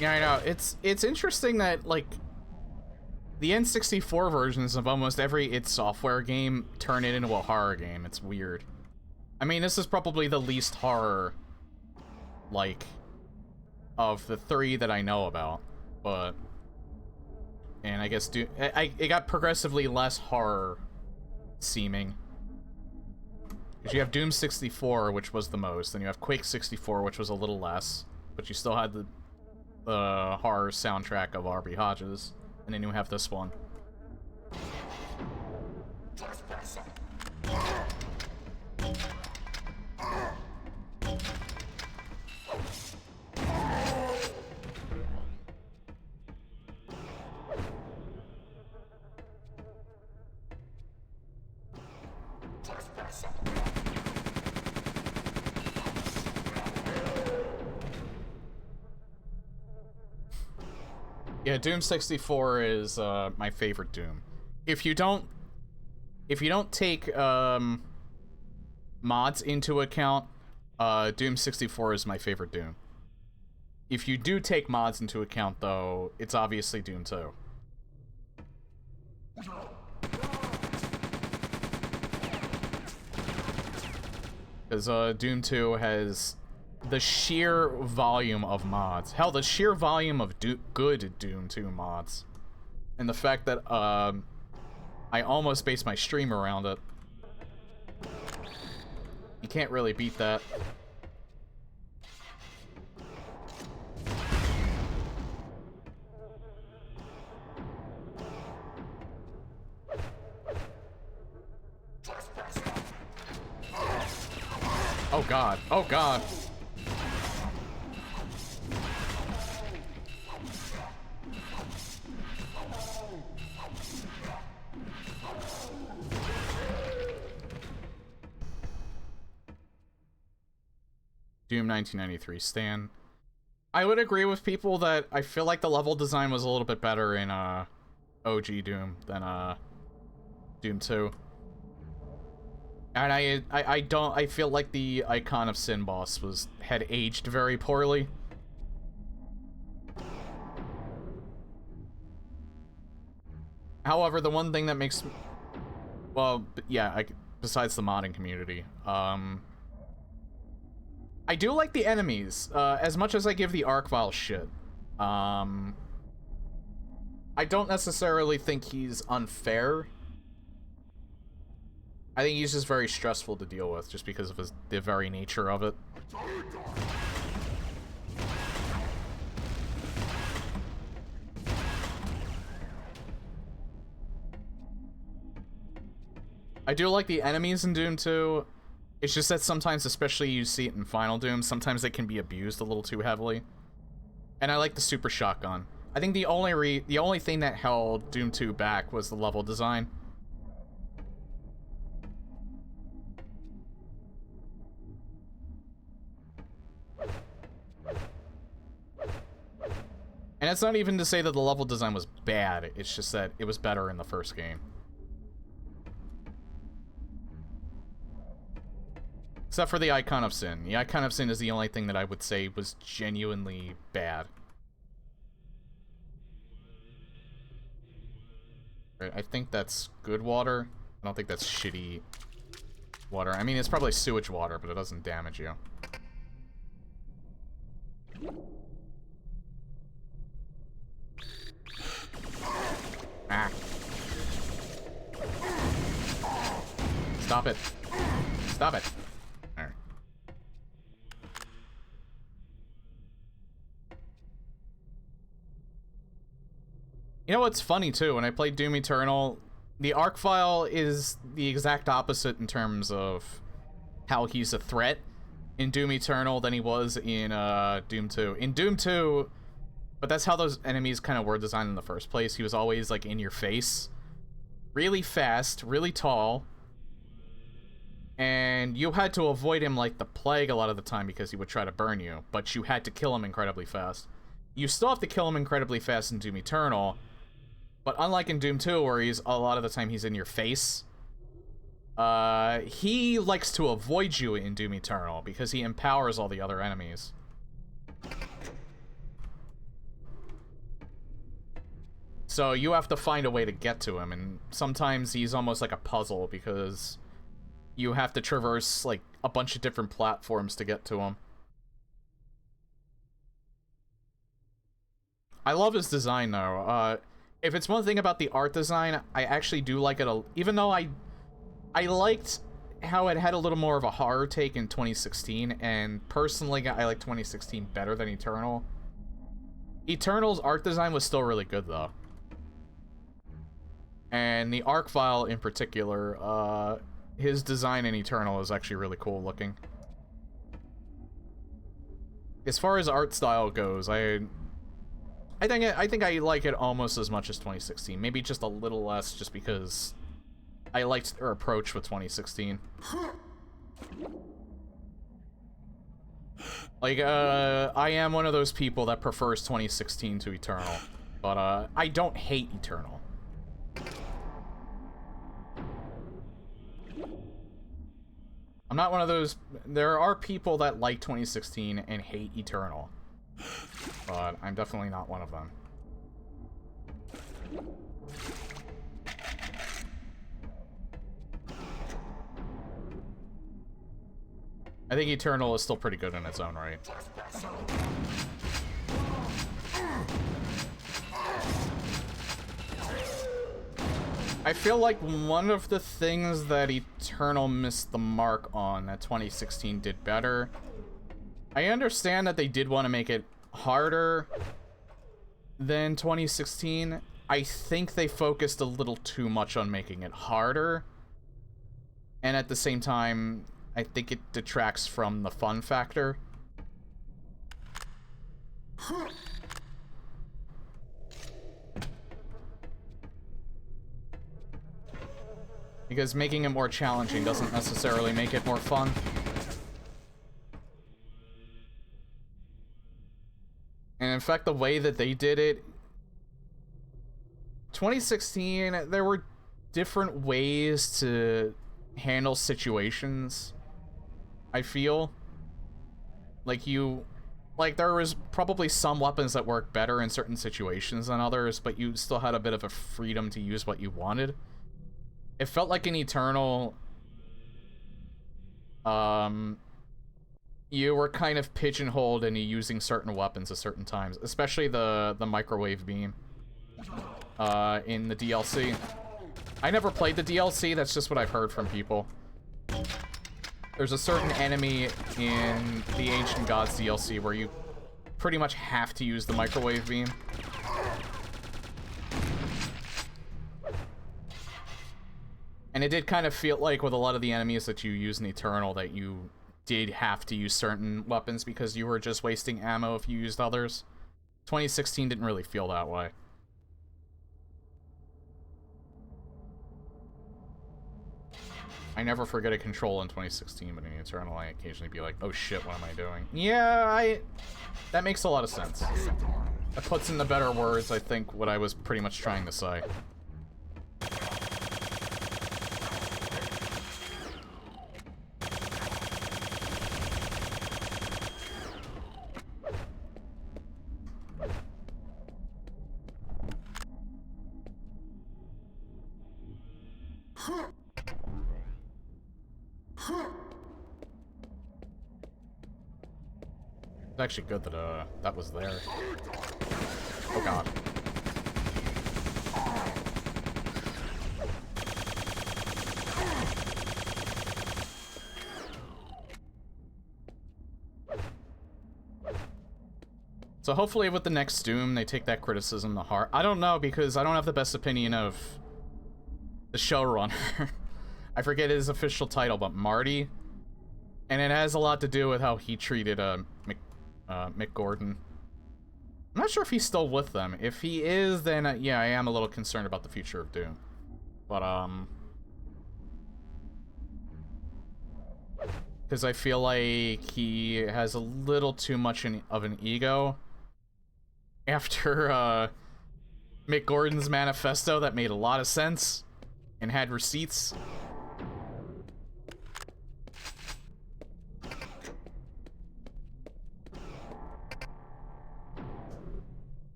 Yeah, I know. It's interesting that, like, the N64 versions of almost every id Software game turn it into a horror game. It's weird. I mean, this is probably the least horror, like, of the three that I know about, but... And I guess it got progressively less horror seeming. Because you have Doom 64, which was the most, and you have Quake 64, which was a little less, but you still had the horror soundtrack of R.B. Hodges, and then you have this one. Yeah, Doom 64 is my favorite Doom. If you don't take mods into account, Doom 64 is my favorite Doom. If you do take mods into account, though, it's obviously Doom 2. Because Doom 2 has the sheer volume of mods. Hell, the sheer volume of good Doom 2 mods. And the fact that I almost based my stream around it. You can't really beat that. Oh god. Oh god. Doom 1993 Stan. I would agree with people that I feel like the level design was a little bit better in OG Doom than Doom 2. And I feel like the Icon of Sin boss had aged very poorly. However, the one thing that makes, well, yeah, besides the modding community, I do like the enemies, as much as I give the Arcvile shit. I don't necessarily think he's unfair. I think he's just very stressful to deal with, just because of the very nature of it. I do like the enemies in Doom 2. It's just that sometimes, especially you see it in Final Doom, sometimes they can be abused a little too heavily. And I like the super shotgun. I think the only thing that held Doom 2 back was the level design. And it's not even to say that the level design was bad, it's just that it was better in the first game. Except for the Icon of Sin. The Icon of Sin is the only thing that I would say was genuinely bad. Right, I think that's good water. I don't think that's shitty water. I mean, it's probably sewage water, but it doesn't damage you. Stop it. There. You know what's funny, too? When I played Doom Eternal, the arc file is the exact opposite in terms of how he's a threat in Doom Eternal than he was in Doom 2. In Doom 2, but that's how those enemies kind of were designed in the first place. He was always, like, in your face. Really fast, really tall. And you had to avoid him like the plague a lot of the time because he would try to burn you. But you had to kill him incredibly fast. You still have to kill him incredibly fast in Doom Eternal. But unlike in Doom 2, where a lot of the time he's in your face, he likes to avoid you in Doom Eternal because he empowers all the other enemies. So you have to find a way to get to him, and sometimes he's almost like a puzzle because you have to traverse like a bunch of different platforms to get to him. I love his design though. If it's one thing about the art design, I actually do like it, even though I liked how it had a little more of a horror take in 2016, and personally I like 2016 better than Eternal. Eternal's art design was still really good though. And the arc file in particular, his design in Eternal is actually really cool looking. As far as art style goes, I think I like it almost as much as 2016. Maybe just a little less, just because I liked their approach with 2016. Like, I am one of those people that prefers 2016 to Eternal, but I don't hate Eternal. I'm not one of those. There are people that like 2016 and hate Eternal, but I'm definitely not one of them. I think Eternal is still pretty good in its own right. I feel like one of the things that Eternal missed the mark on that 2016 did better. I understand that they did want to make it harder than 2016. I think they focused a little too much on making it harder. And at the same time, I think it detracts from the fun factor. Because making it more challenging doesn't necessarily make it more fun. And in fact, the way that they did it... 2016, there were different ways to handle situations, I feel. Like, there was probably some weapons that worked better in certain situations than others, but you still had a bit of a freedom to use what you wanted. It felt like in Eternal, you were kind of pigeonholed into using certain weapons at certain times, especially the microwave beam in the DLC. I never played the DLC, that's just what I've heard from people. There's a certain enemy in the Ancient Gods DLC where you pretty much have to use the microwave beam. And it did kind of feel like with a lot of the enemies that you use in Eternal that you did have to use certain weapons because you were just wasting ammo if you used others. 2016 didn't really feel that way. I never forget a control in 2016, but in Eternal I occasionally be like, oh shit, what am I doing? Yeah, that makes a lot of sense. That puts in the better words, I think, what I was pretty much trying to say. It's actually good that that was there. Oh god. So hopefully with the next Doom, they take that criticism to heart. I don't know, because I don't have the best opinion of the showrunner. I forget his official title, but Marty. And it has a lot to do with how he treated Mick Gordon. I'm not sure if he's still with them. If he is, then yeah, I am a little concerned about the future of Doom. But, because I feel like he has a little too much of an ego. After, Mick Gordon's manifesto that made a lot of sense and had receipts.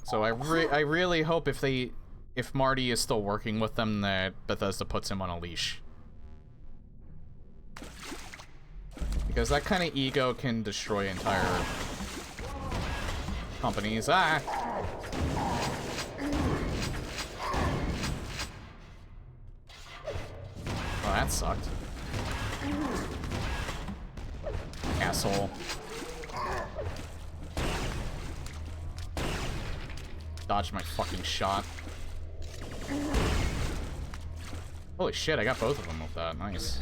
So I really hope if Marty is still working with them, that Bethesda puts him on a leash. Because that kind of ego can destroy entire companies. Ah! Oh, that sucked. Asshole. Dodged my fucking shot. Holy shit, I got both of them with that. Nice.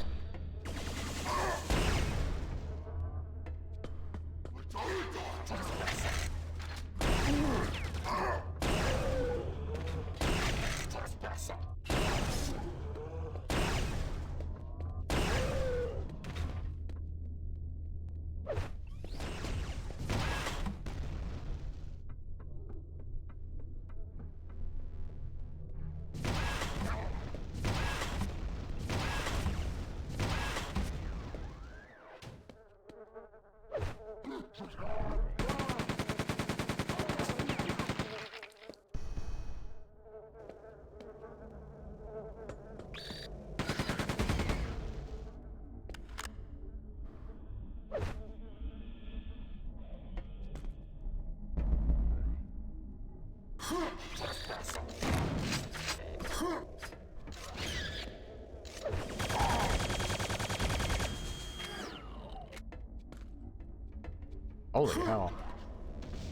Holy hell.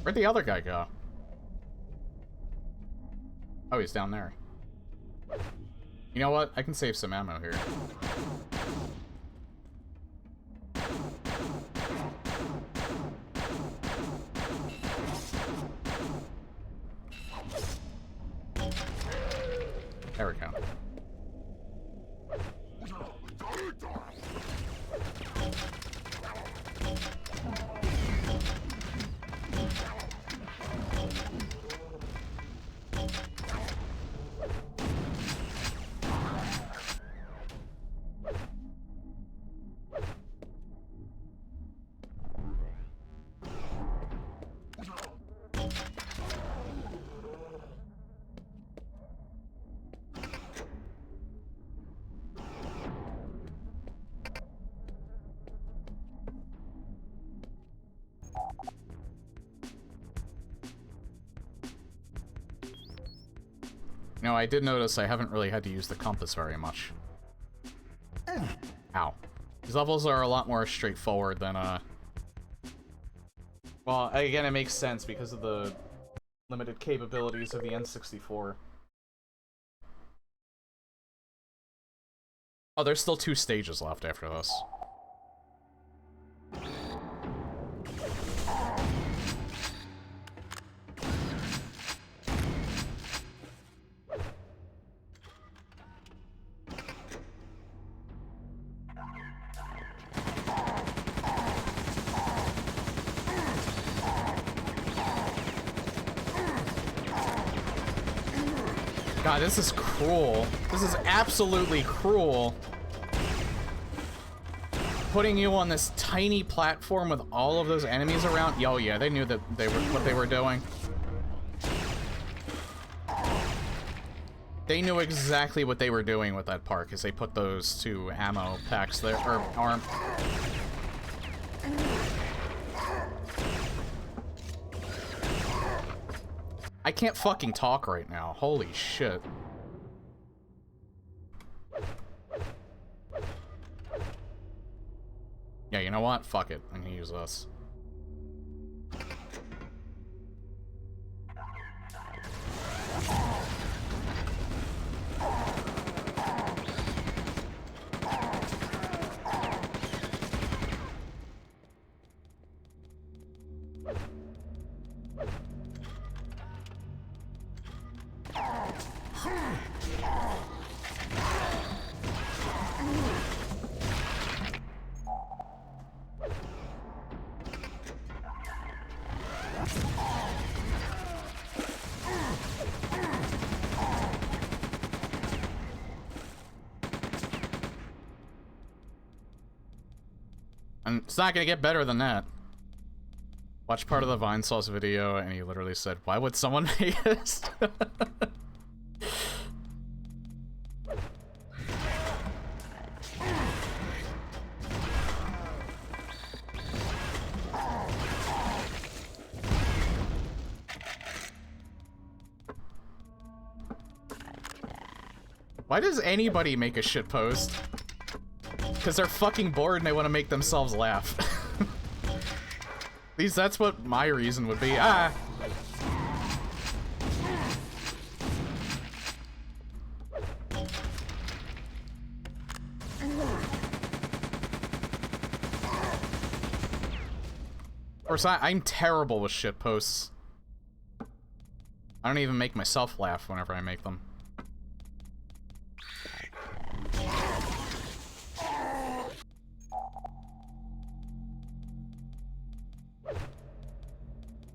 Where'd the other guy go? Oh, he's down there. You know what? I can save some ammo here. There we go. No, I did notice I haven't really had to use the compass very much. Ow. These levels are a lot more straightforward than, well, again, it makes sense because of the limited capabilities of the N64. Oh, there's still 2 stages left after this. God, this is cruel. This is absolutely cruel. Putting you on this tiny platform with all of those enemies around. Oh yeah, they knew that what they were doing. They knew exactly what they were doing with that part, because they put those 2 ammo packs there, or arm. I can't fucking talk right now. Holy shit. Yeah, you know what? Fuck it. I'm gonna use this. And it's not gonna get better than that. Watch part of the Vine Sauce video, and he literally said, "Why would someone hate this?" Why does anybody make a shit post? Because they're fucking bored and they want to make themselves laugh. At least that's what my reason would be. Ah! Of course, I'm terrible with shit posts. I don't even make myself laugh whenever I make them.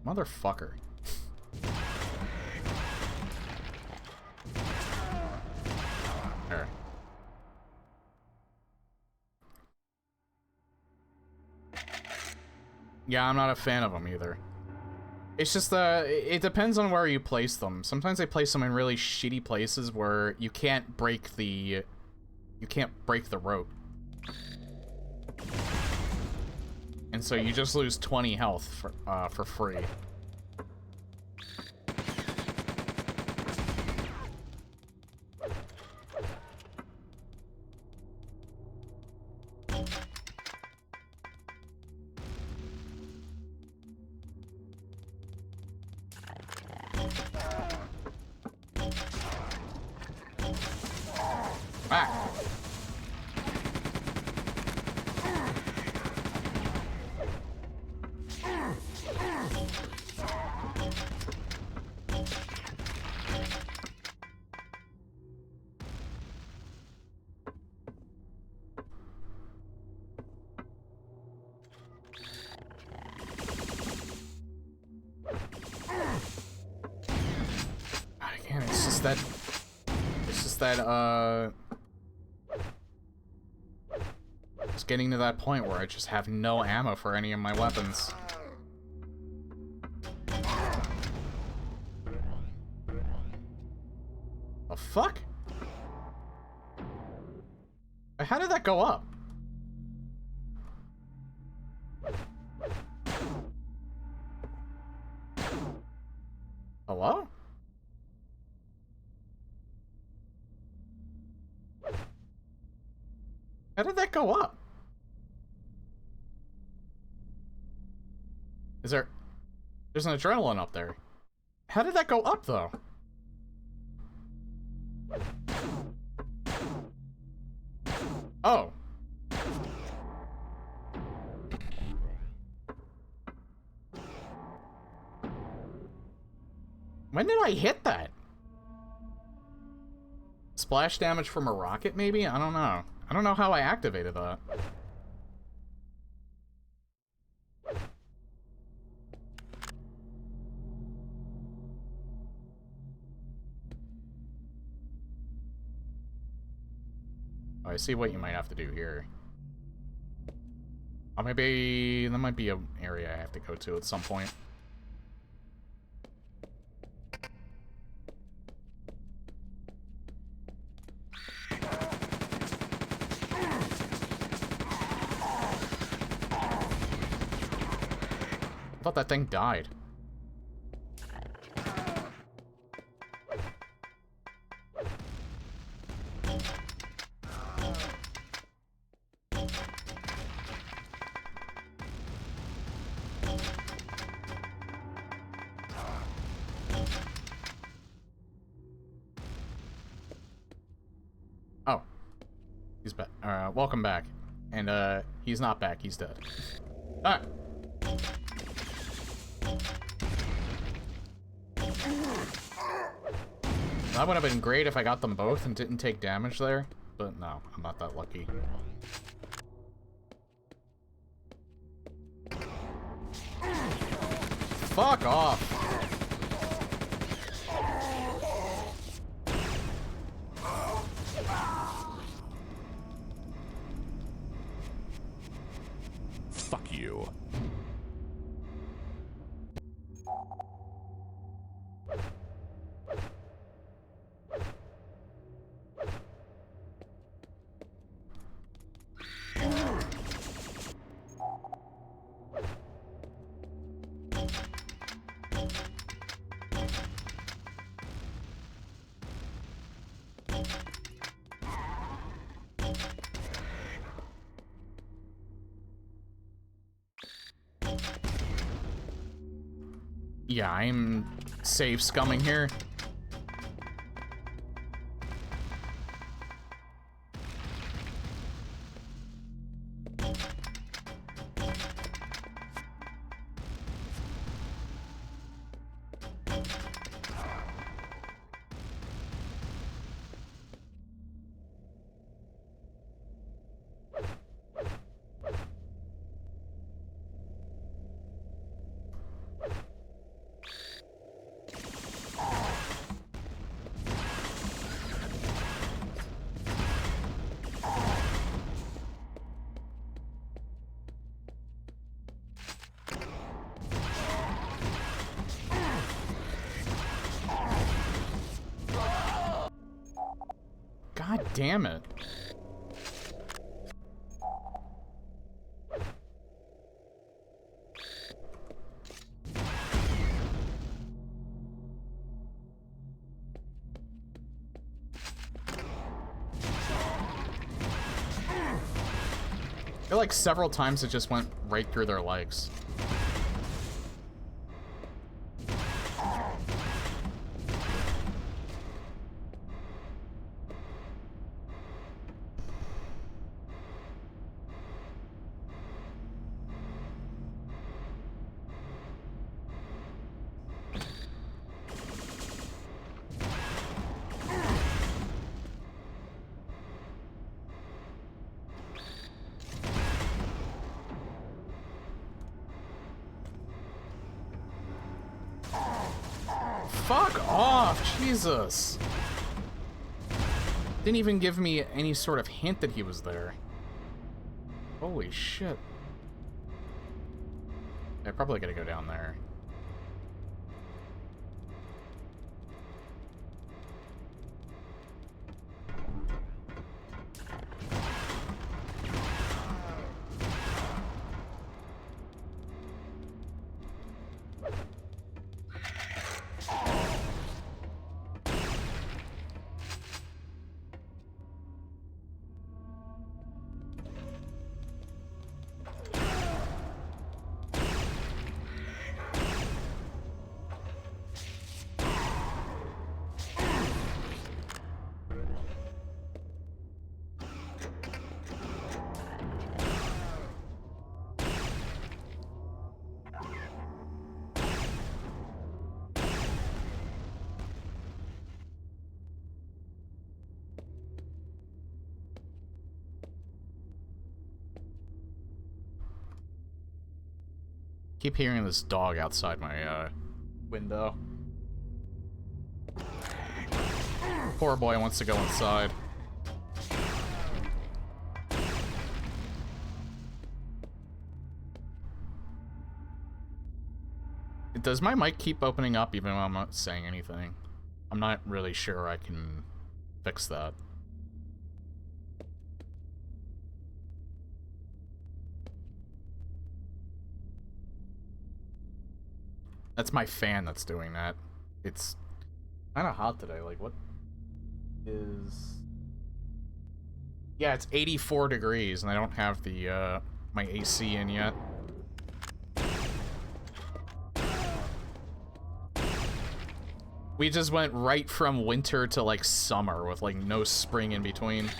Motherfucker. There. Yeah, I'm not a fan of them either. It's just it depends on where you place them. Sometimes they place them in really shitty places where you can't break the rope. And so you just lose 20 health for free. Ah. Again, it's just that, it's getting to that point where I just have no ammo for any of my weapons. The fuck? How did that go up? Hello? How did that go up? There's an adrenaline up there. How did that go up, though? Oh. When did I hit that? Splash damage from a rocket, maybe? I don't know. I don't know how I activated that. Oh, I see what you might have to do here. Oh, maybe that might be an area I have to go to at some point. I thought that thing died. Oh. He's back. Welcome back. And, he's not back. He's dead. Alright. That would have been great if I got them both and didn't take damage there, but no, I'm not that lucky. Fuck off! Fuck you. Yeah, I'm safe scumming here. God damn it. I feel like several times it just went right through their legs. Fuck off, Jesus. Didn't even give me any sort of hint that he was there. Holy shit. I probably gotta go down there. Keep hearing this dog outside my window. Poor boy wants to go inside. Does my mic keep opening up even when I'm not saying anything? I'm not really sure I can fix that. That's my fan that's doing that. It's kind of hot today. Like, what is... Yeah, it's 84 degrees, and I don't have the, my AC in yet. We just went right from winter to, like, summer with, like, no spring in between.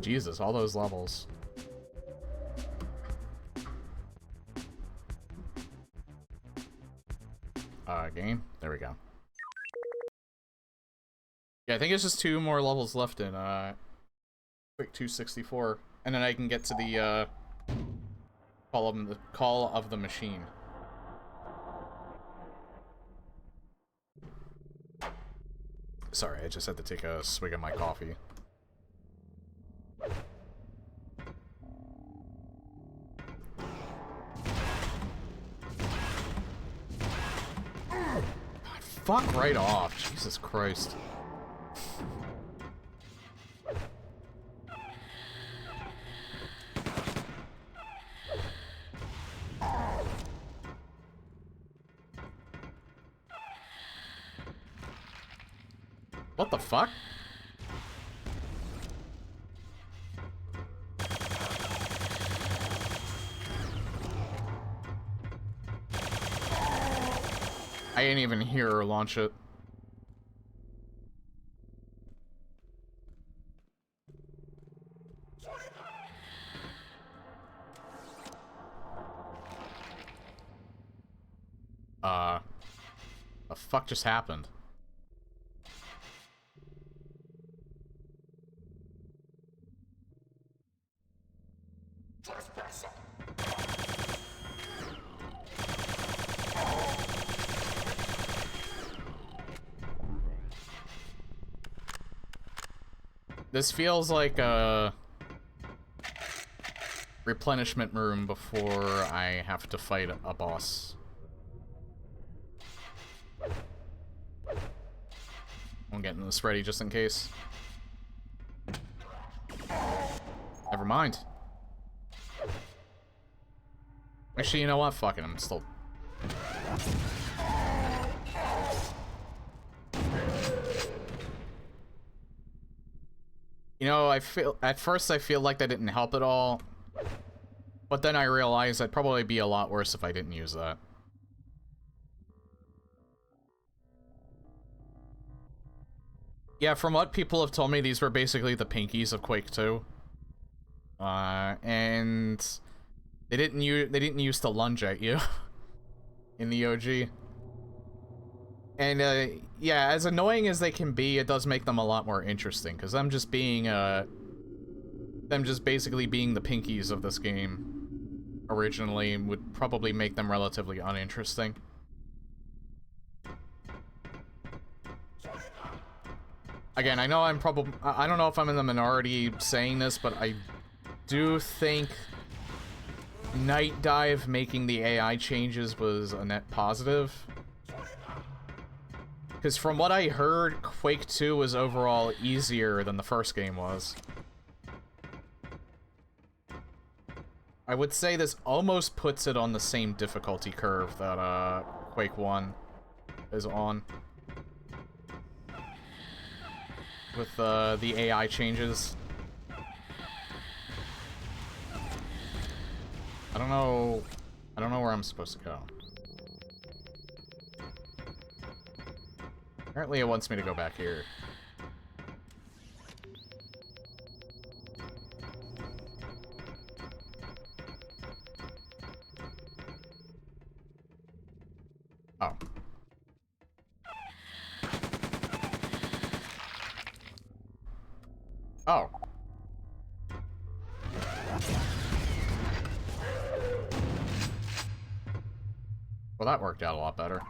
Jesus, all those levels. Game? There we go. Yeah, I think it's just 2 more levels left in, Quake 264. And then I can get to the, Call of the Machine. Sorry, I just had to take a swig of my coffee. God, fuck right off. Jesus Christ. What the fuck? I didn't even hear her launch it. The fuck just happened? This feels like a replenishment room before I have to fight a boss. I'm getting this ready just in case. Never mind. Actually, you know what? Fuck it, I'm still... You know, at first I feel like that didn't help at all, but then I realized I'd probably be a lot worse if I didn't use that. Yeah, from what people have told me, these were basically the pinkies of Quake 2. And they didn't use to lunge at you in the OG. And, yeah, as annoying as they can be, it does make them a lot more interesting, because them just basically being the pinkies of this game originally would probably make them relatively uninteresting. Again, I know I don't know if I'm in the minority saying this, but I do think Night Dive making the AI changes was a net positive. Because from what I heard, Quake 2 was overall easier than the first game was. I would say this almost puts it on the same difficulty curve that Quake 1 is on. With the AI changes. I don't know where I'm supposed to go. Apparently it wants me to go back here. Oh. Oh. Well, that worked out a lot better.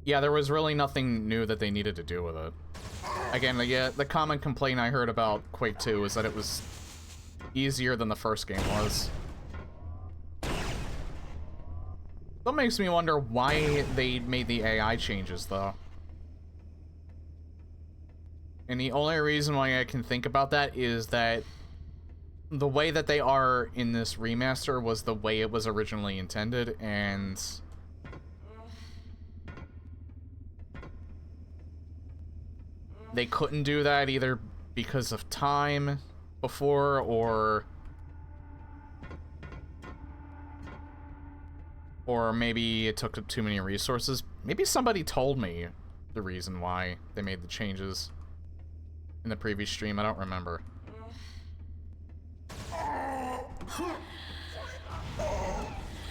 Yeah, there was really nothing new that they needed to do with it. Again, the common complaint I heard about Quake 2 is that it was easier than the first game was. That makes me wonder why they made the AI changes, though. And the only reason why I can think about that is that the way that they are in this remaster was the way it was originally intended, and they couldn't do that either because of time before, or maybe it took too many resources. Maybe somebody told me the reason why they made the changes in the previous stream. I don't remember.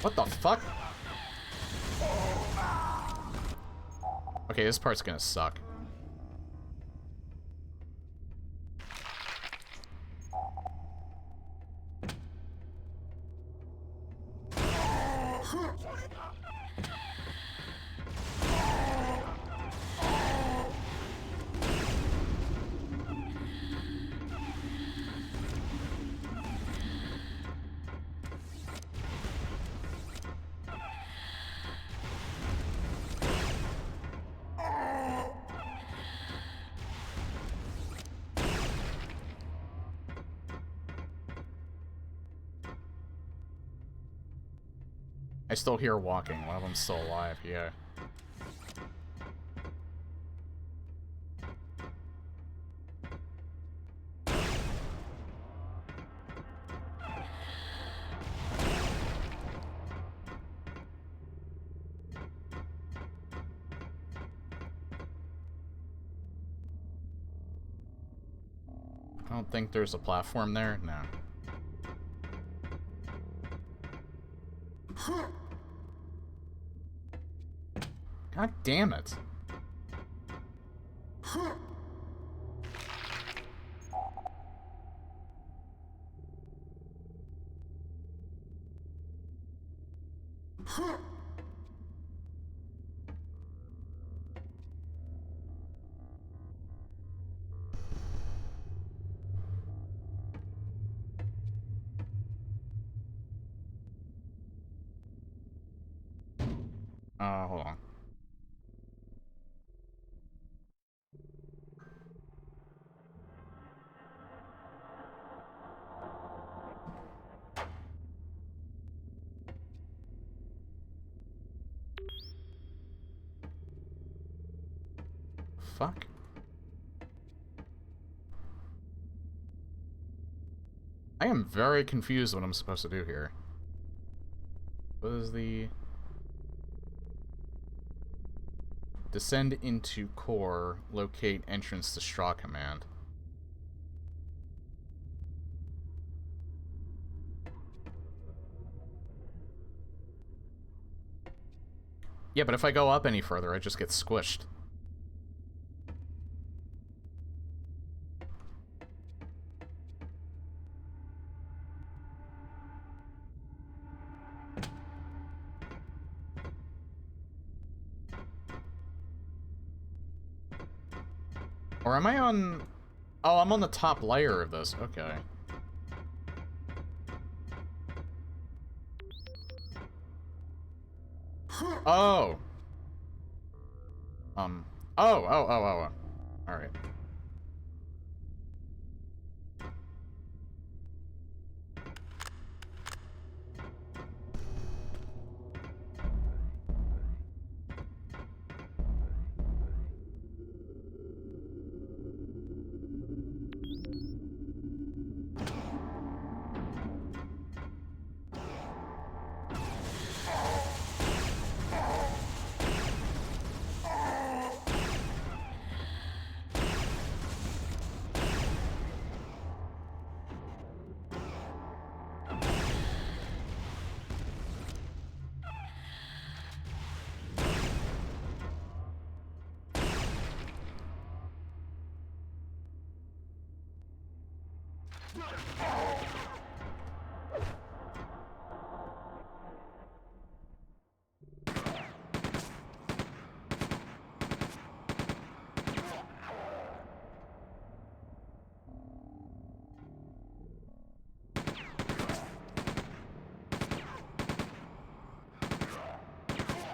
What the fuck? Okay, this part's gonna suck. I still hear walking. One of them's still alive, yeah. I don't think there's a platform there. No. God damn it. Hold on. Fuck. I am very confused what I'm supposed to do here. What is the... Descend into core, locate entrance to straw command. Yeah, but if I go up any further, I just get squished. Or am I on... Oh, I'm on the top layer of this. Okay. Oh! Oh. Alright.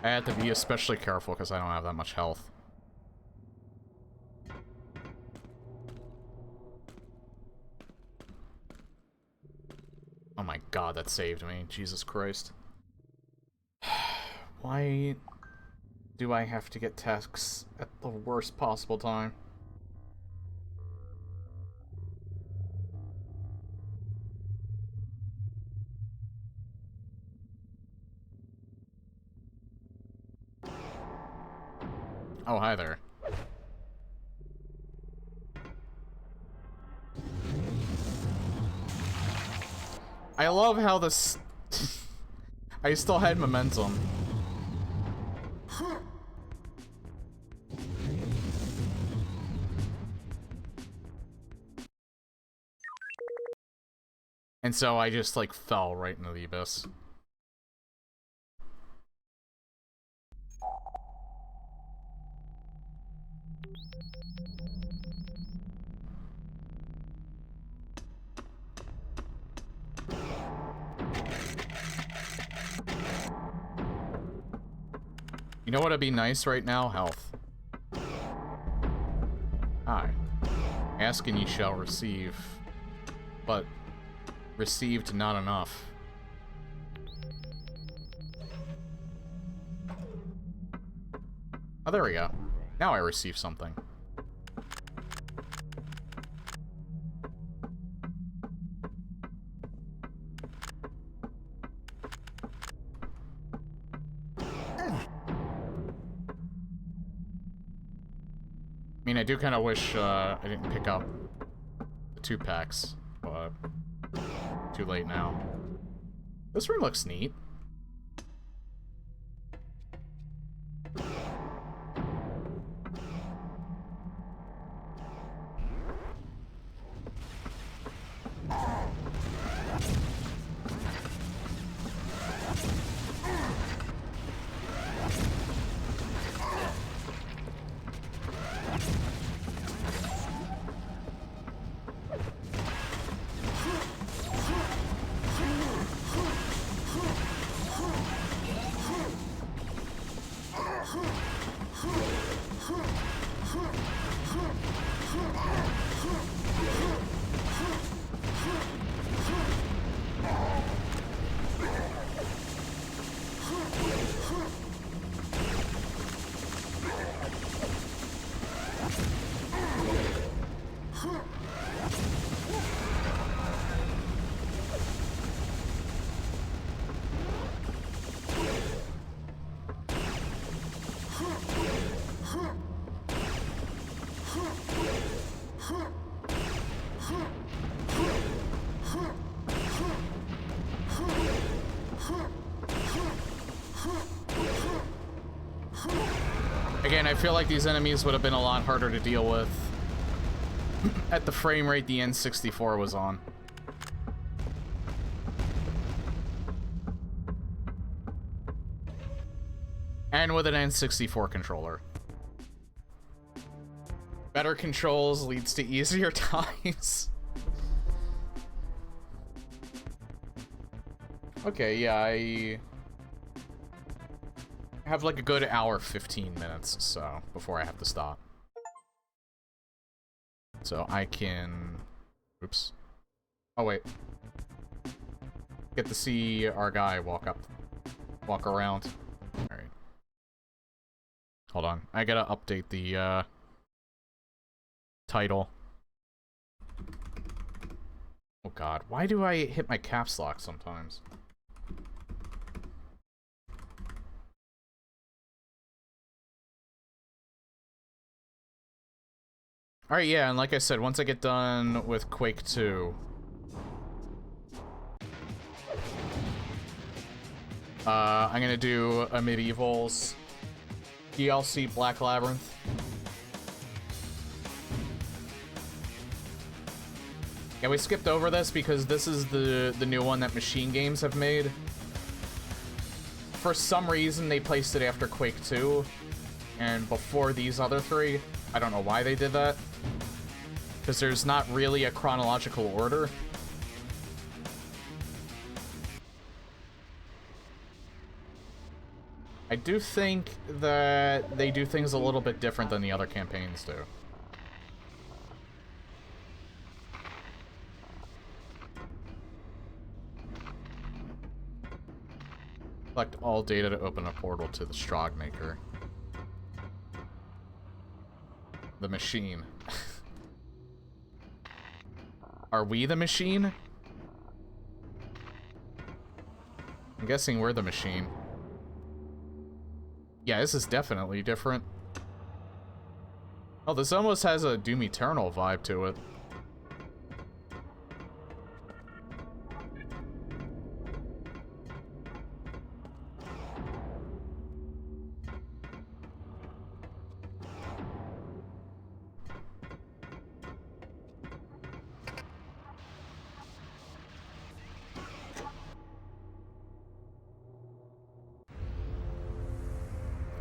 I have to be especially careful because I don't have that much health. Oh my god, that saved me. Jesus Christ. Why do I have to get tasks at the worst possible time? Oh, hi there. I love how this... I still had momentum. And so I just, like, fell right into the abyss. You know what would be nice right now? Health. Hi. Ask and ye shall receive. But received not enough. Oh, there we go. Now I receive something. I mean, I do kind of wish I didn't pick up the 2-packs, but too late now. This room looks neat. Again, I feel like these enemies would have been a lot harder to deal with at the frame rate the N64 was on. And with an N64 controller. Better controls leads to easier times. Okay, yeah, I have like a good hour, 15 minutes, so, before I have to stop. So I can... Oops. Oh, wait. Get to see our guy walk around. Alright. Hold on. I gotta update the, title. Oh god, why do I hit my caps lock sometimes? Alright, yeah, and like I said, once I get done with Quake 2... I'm gonna do a Medievals DLC Black Labyrinth. Yeah, we skipped over this because this is the new one that Machine Games have made. For some reason, they placed it after Quake 2 and before these other three. I don't know why they did that. Because there's not really a chronological order. I do think that they do things a little bit different than the other campaigns do. Collect all data to open a portal to the Strogmaker. The machine. Are we the machine? I'm guessing we're the machine. Yeah, this is definitely different. Oh, this almost has a Doom Eternal vibe to it.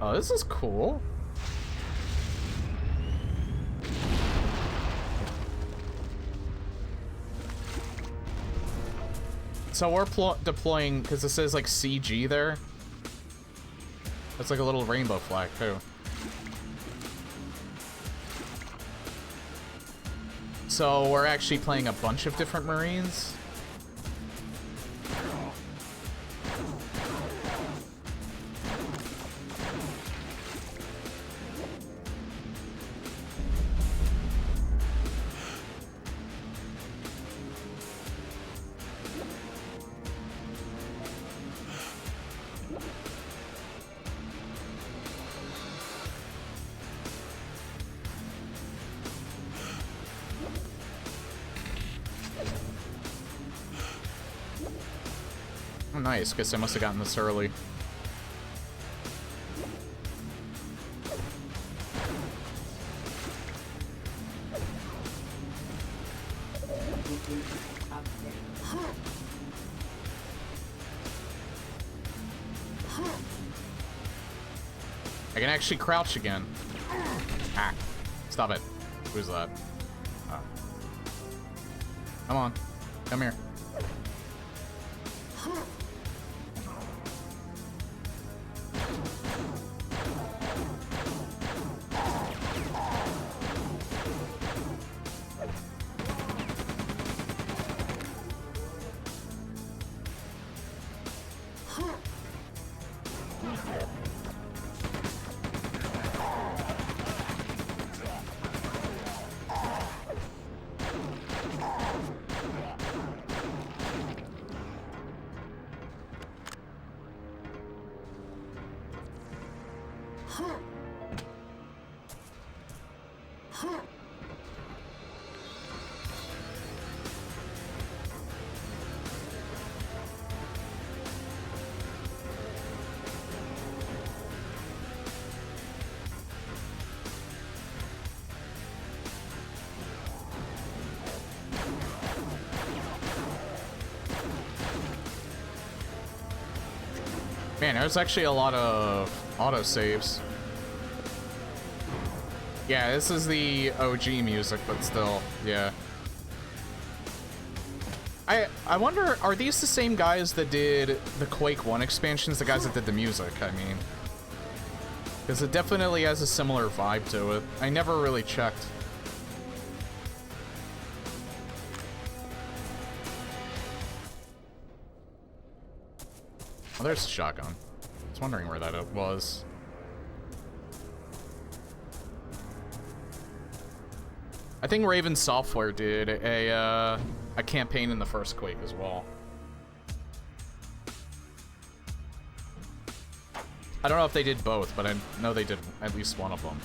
Oh, this is cool. So we're deploying, because it says like CG there. That's like a little rainbow flag too. So we're actually playing a bunch of different Marines. Oh, nice. Guess I must have gotten this early. I can actually crouch again. Ah. Stop it. Who's that? Oh. Come on. Come here. Man, there's actually a lot of autosaves. Yeah, this is the OG music, but still, yeah. I wonder, are these the same guys that did the Quake 1 expansions? The guys that did the music, I mean. Because it definitely has a similar vibe to it. I never really checked. Oh, there's a shotgun. I was wondering where that was. I think Raven Software did a campaign in the first Quake as well. I don't know if they did both, but I know they did at least one of them.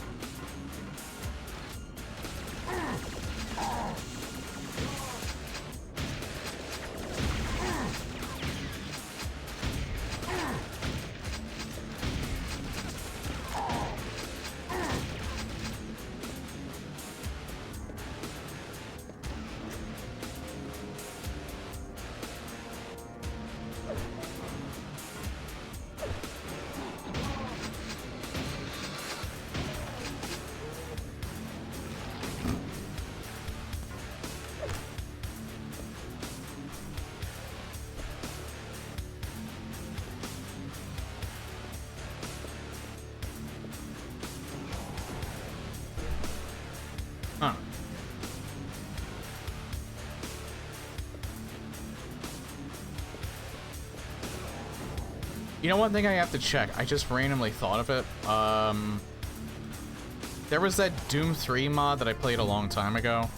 You know, one thing I have to check, I just randomly thought of it. There was that Doom 3 mod that I played a long time ago.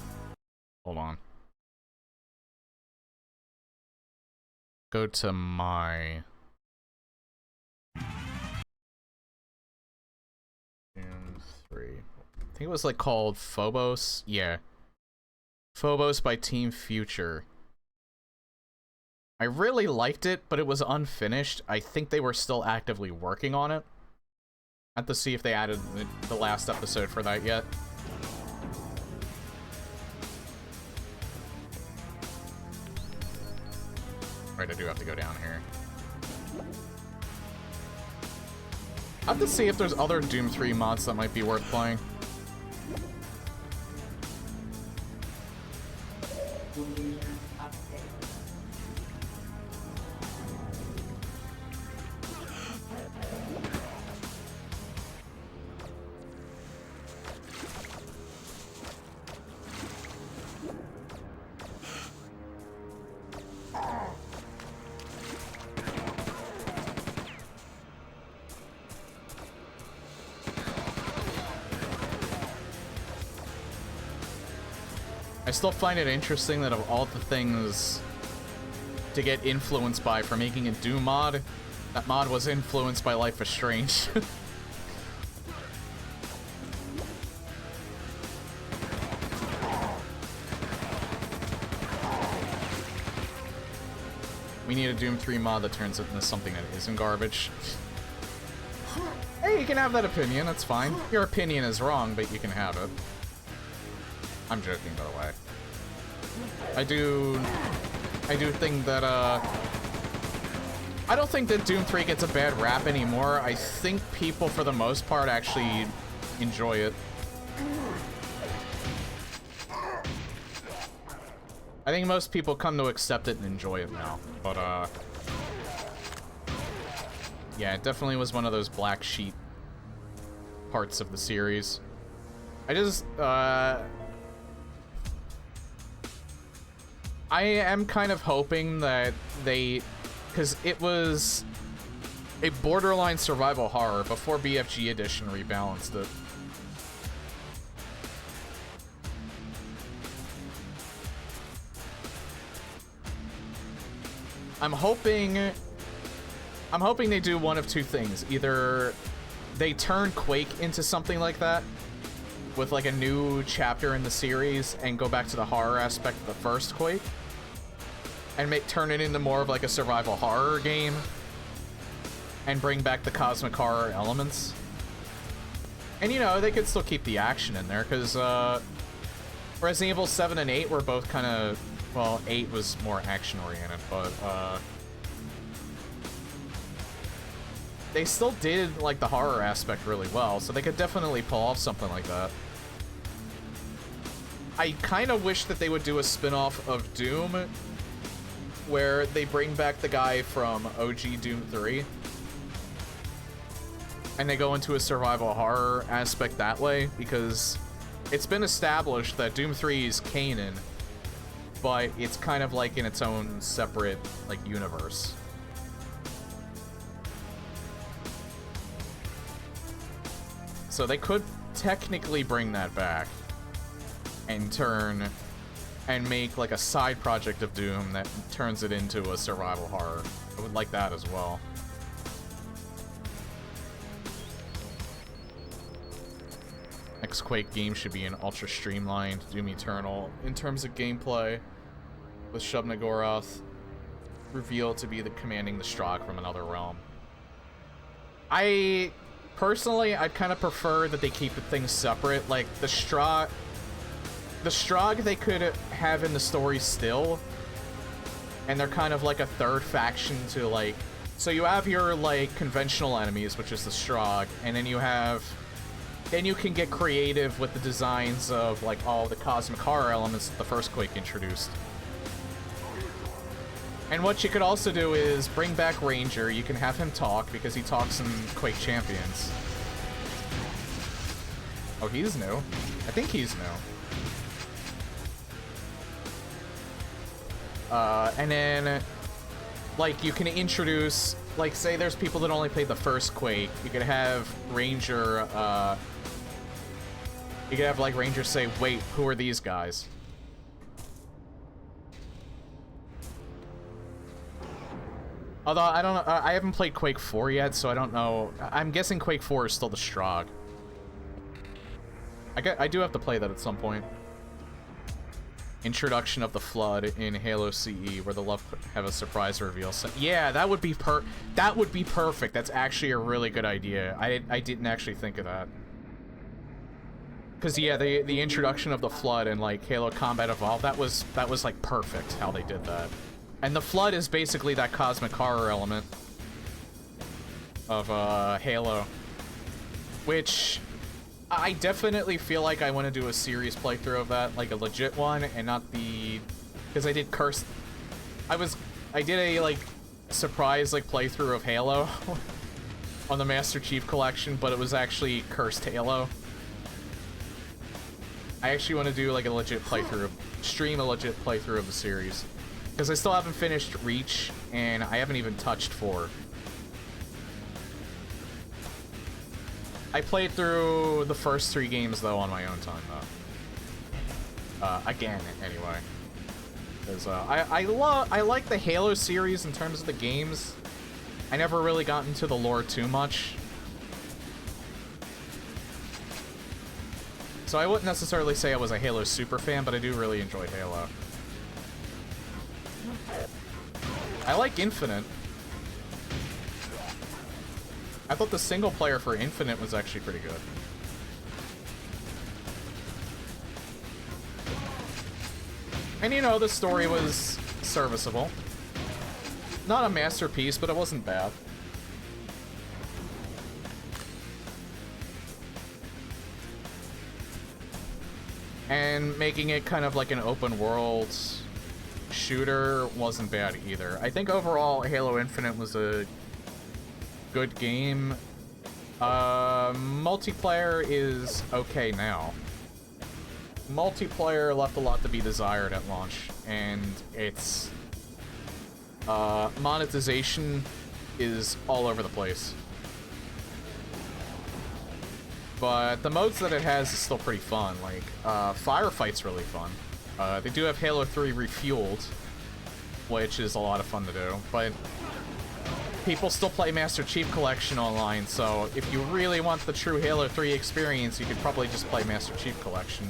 Hold on. Go to my... Doom 3. I think it was like called Phobos. Yeah. Phobos by Team Future. I really liked it, but it was unfinished. I think they were still actively working on it. I have to see if they added the last episode for that yet. Right, I do have to go down here. I have to see if there's other Doom 3 mods that might be worth playing. I still find it interesting that of all the things to get influenced by for making a Doom mod, that mod was influenced by Life is Strange. We need a Doom 3 mod that turns it into something that isn't garbage. Hey, you can have that opinion, that's fine. Your opinion is wrong, but you can have it. I'm joking, by the way. I do think that, I don't think that Doom 3 gets a bad rap anymore. I think people, for the most part, actually enjoy it. I think most people come to accept it and enjoy it now. But, yeah, it definitely was one of those black sheep parts of the series. I just, I am kind of hoping that they, because it was a borderline survival horror before BFG Edition rebalanced it. I'm hoping they do one of two things. Either they turn Quake into something like that, with like a new chapter in the series and go back to the horror aspect of the first Quake and turn it into more of like a survival horror game and bring back the cosmic horror elements. And you know, they could still keep the action in there because Resident Evil 7 and 8 were both kind of, well, 8 was more action oriented, but they still did like the horror aspect really well, so they could definitely pull off something like that. I kind of wish that they would do a spin-off of Doom where they bring back the guy from OG Doom 3 and they go into a survival horror aspect that way, because it's been established that Doom 3 is canon, but it's kind of like in its own separate like universe. So they could technically bring that back and make like a side project of Doom that turns it into a survival horror. I would like that as well. Next Quake game should be an ultra streamlined Doom Eternal in terms of gameplay, with Shub-Niggurath revealed to be commanding the Strahd from another realm. Personally, I'd kind of prefer that they keep things separate. Like, the Strahd they could have in the story still, and they're kind of like a third faction to, like... So you have your, like, conventional enemies, which is the Strahd, and then you have... Then you can get creative with the designs of, like, all the cosmic horror elements that the first Quake introduced. And what you could also do is bring back Ranger. You can have him talk, because he talks in Quake Champions. Oh, he's new. I think he's new. And then, like, you can introduce, like, say there's people that only played the first Quake. You could have Ranger, you could have, like, Ranger say, wait, who are these guys? Although, I don't know, I haven't played Quake 4 yet, so I don't know. I'm guessing Quake 4 is still the Strahd. I do have to play that at some point. Introduction of the Flood in Halo CE, where the love have a surprise reveal. So, yeah, that would be perfect. That's actually a really good idea. I didn't actually think of that. Cause yeah, the introduction of the Flood and like Halo Combat Evolved, that was like perfect how they did that. And the Flood is basically that cosmic horror element of Halo, which I definitely feel like I want to do a serious playthrough of that, like a legit one, and not the, because I did I did a like surprise like playthrough of Halo on the Master Chief Collection, but it was actually Cursed Halo. I actually want to do like a legit playthrough, stream a legit playthrough of the series, because I still haven't finished Reach, and I haven't even touched 4. I played through the first 3 games though on my own time though. Again, anyway, because I like the Halo series in terms of the games. I never really got into the lore too much. So I wouldn't necessarily say I was a Halo super fan, but I do really enjoy Halo. I like Infinite. I thought the single player for Infinite was actually pretty good. And you know, the story was serviceable. Not a masterpiece, but it wasn't bad. And making it kind of like an open world shooter wasn't bad either. I think overall Halo Infinite was a good game. Multiplayer is okay now. Multiplayer left a lot to be desired at launch, and its monetization is all over the place. But the modes that it has is still pretty fun. Like, Firefight's really fun. They do have Halo 3 Refueled, which is a lot of fun to do, but people still play Master Chief Collection online, so if you really want the true Halo 3 experience, you could probably just play Master Chief Collection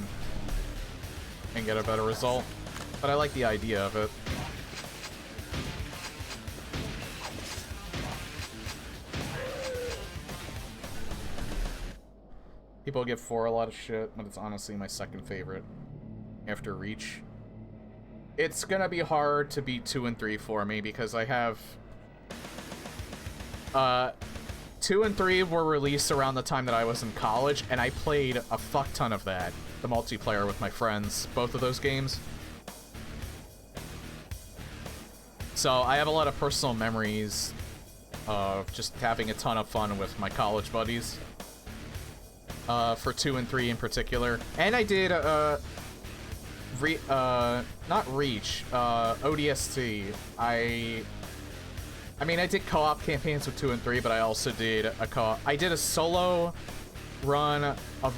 and get a better result. But I like the idea of it. People give 4 a lot of shit, but it's honestly my second favorite after Reach. It's gonna be hard to beat 2 and 3 for me because I have... 2 and 3 were released around the time that I was in college, and I played a fuck ton of that, the multiplayer with my friends, both of those games. So I have a lot of personal memories of just having a ton of fun with my college buddies. For 2 and 3 in particular. And I did, not Reach, ODST. I mean, I did co-op campaigns with 2 and 3, but I also did I did a solo run of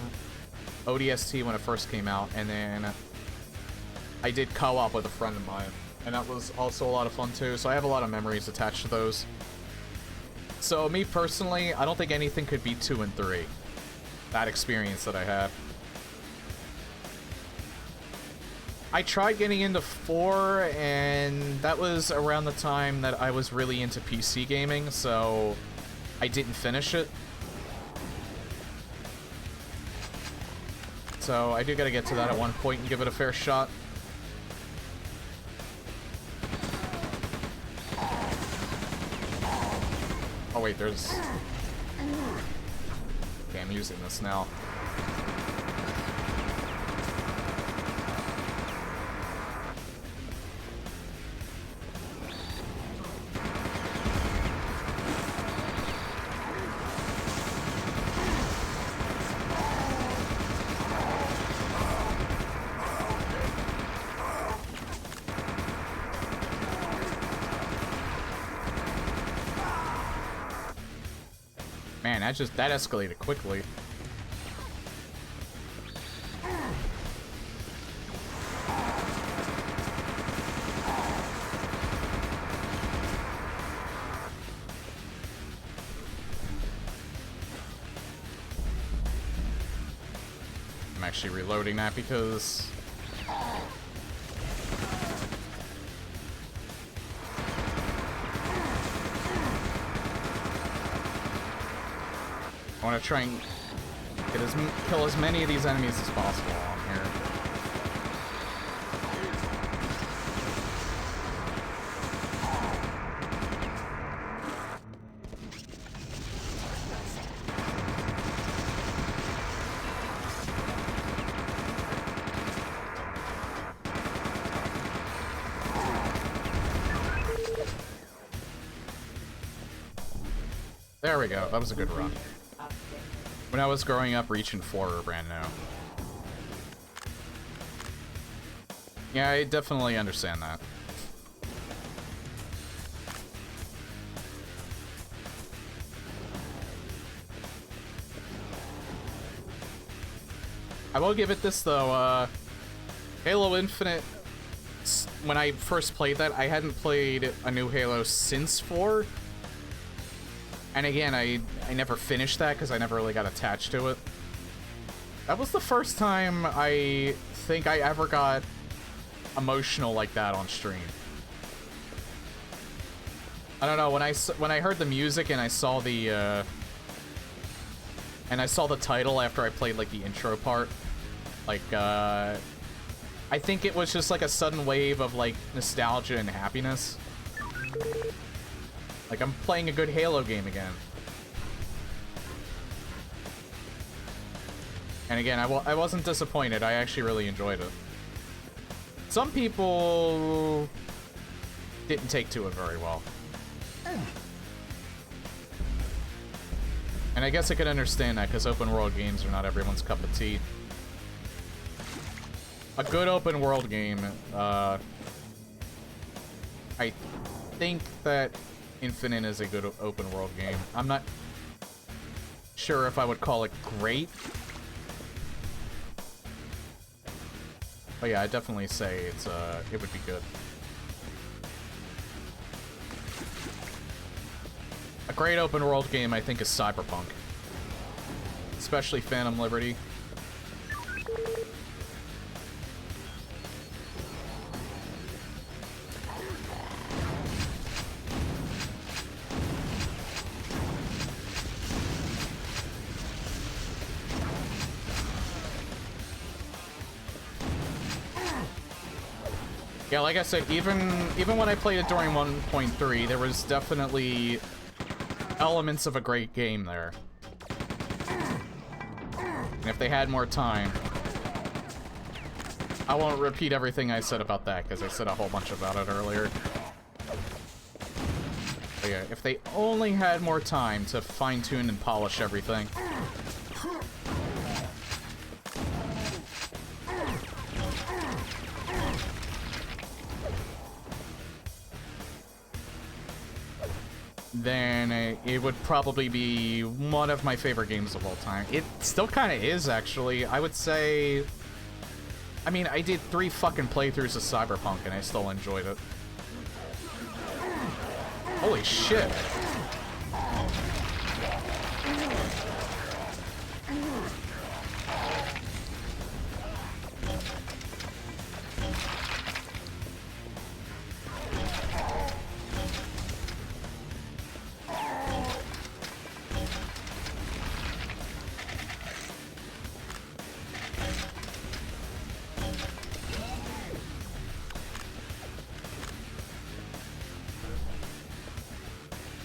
ODST when it first came out, and then I did co-op with a friend of mine, and that was also a lot of fun too, so I have a lot of memories attached to those. So me personally, I don't think anything could beat 2 and 3. That experience that I had. I tried getting into 4, and that was around the time that I was really into PC gaming, so I didn't finish it. So I do gotta get to that at one point and give it a fair shot. Oh wait, there's... Okay, I'm using this now. Man, that escalated quickly. Am actually reloading that because... I want to try and kill as many of these enemies as possible on here. There we go. That was a good run. When I was growing up, Reach and 4 were brand new. Yeah, I definitely understand that. I will give it this, though. Halo Infinite, when I first played that, I hadn't played a new Halo since 4. And again, I never finished that because I never really got attached to it. That was the first time I think I ever got emotional like that on stream. I don't know, when I heard the music and I saw the title after I played like the intro part, like I think it was just like a sudden wave of like nostalgia and happiness. Like, I'm playing a good Halo game again. And again, I wasn't disappointed. I actually really enjoyed it. Some people didn't take to it very well. And I guess I could understand that, because open world games are not everyone's cup of tea. A good open world game, I think that Infinite is a good open world game. I'm not sure if I would call it great. But yeah, I'd definitely say it would be good. A great open world game, I think, is Cyberpunk. Especially Phantom Liberty. Yeah, like I said, even when I played it during 1.3, there was definitely elements of a great game there. And if they had more time... I won't repeat everything I said about that, because I said a whole bunch about it earlier. But yeah, if they only had more time to fine-tune and polish everything... then it would probably be one of my favorite games of all time. It still kind of is, actually. I would say... I mean, I did 3 fucking playthroughs of Cyberpunk, and I still enjoyed it. Holy shit.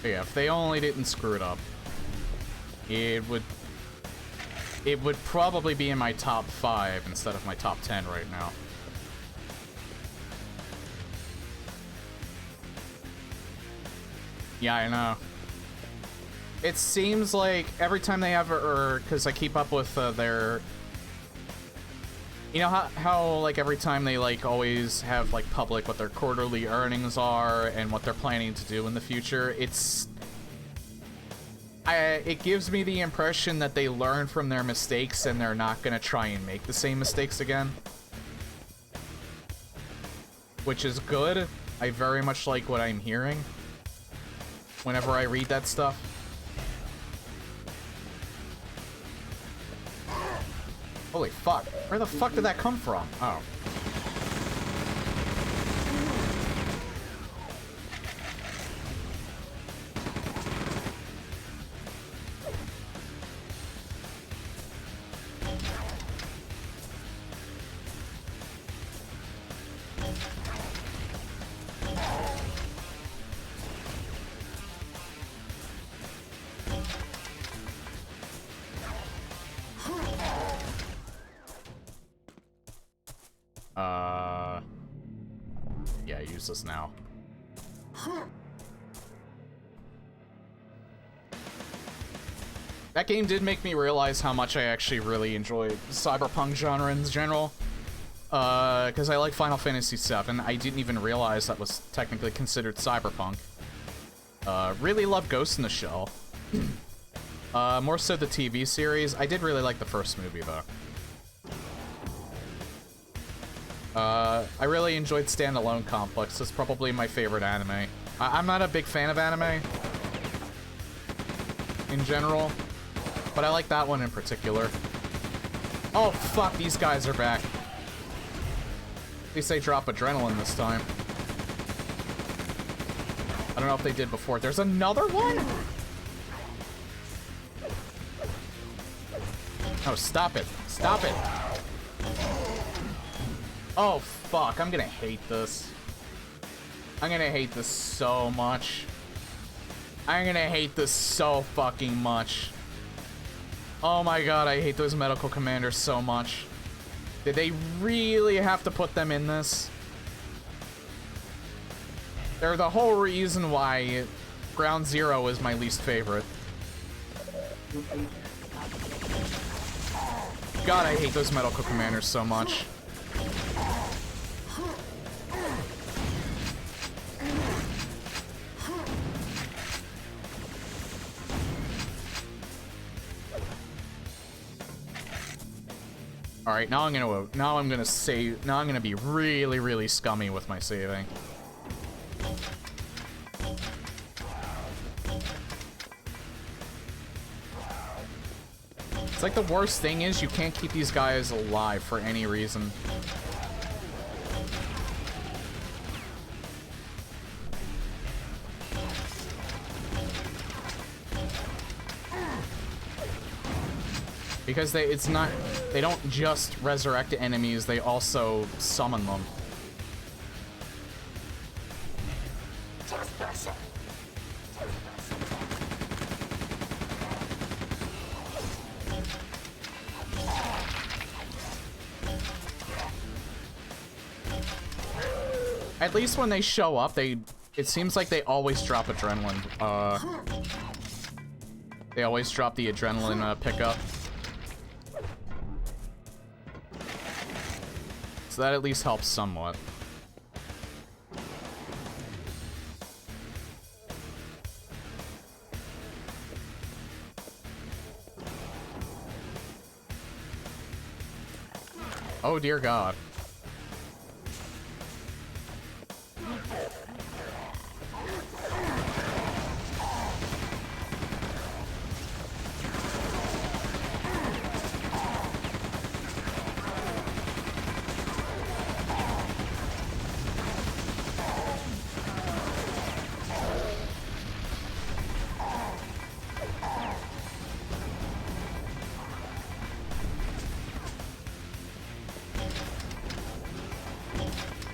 Yeah, if they only didn't screw it up, it would probably be in my top 5 instead of my top 10 right now. Yeah, I know. It seems like every time they have, because I keep up with their... You know how like every time they like always have like public what their quarterly earnings are and what they're planning to do in the future, it gives me the impression that they learn from their mistakes and they're not gonna try and make the same mistakes again. Which is good. I very much like what I'm hearing whenever I read that stuff. Holy fuck. Where the fuck did that come from? Oh. Yeah, use this now. That game did make me realize how much I actually really enjoy cyberpunk genre in general. Because I like Final Fantasy VII. I didn't even realize that was technically considered cyberpunk. Really love Ghost in the Shell. More so the TV series. I did really like the first movie, though. I really enjoyed Standalone Complex. It's probably my favorite anime. I'm not a big fan of anime in general, but I like that one in particular. Oh, fuck, these guys are back. At least they drop adrenaline this time. I don't know if they did before. There's another one? Oh, stop it. Stop it. Oh, fuck. I'm gonna hate this. I'm gonna hate this so much. I'm gonna hate this so fucking much. Oh my god, I hate those medical commanders so much. Did they really have to put them in this? They're the whole reason why Ground Zero is my least favorite. God, I hate those medical commanders so much. Alright, now I'm gonna be really, really scummy with my saving. It's like the worst thing is you can't keep these guys alive for any reason. Because they don't just resurrect enemies, they also summon them. At least when they show up, it seems like they always drop adrenaline. They always drop the adrenaline pickup. So that at least helps somewhat. Oh dear God.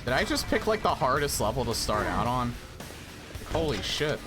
Did I just pick, like, the hardest level to start out on? Like, holy shit.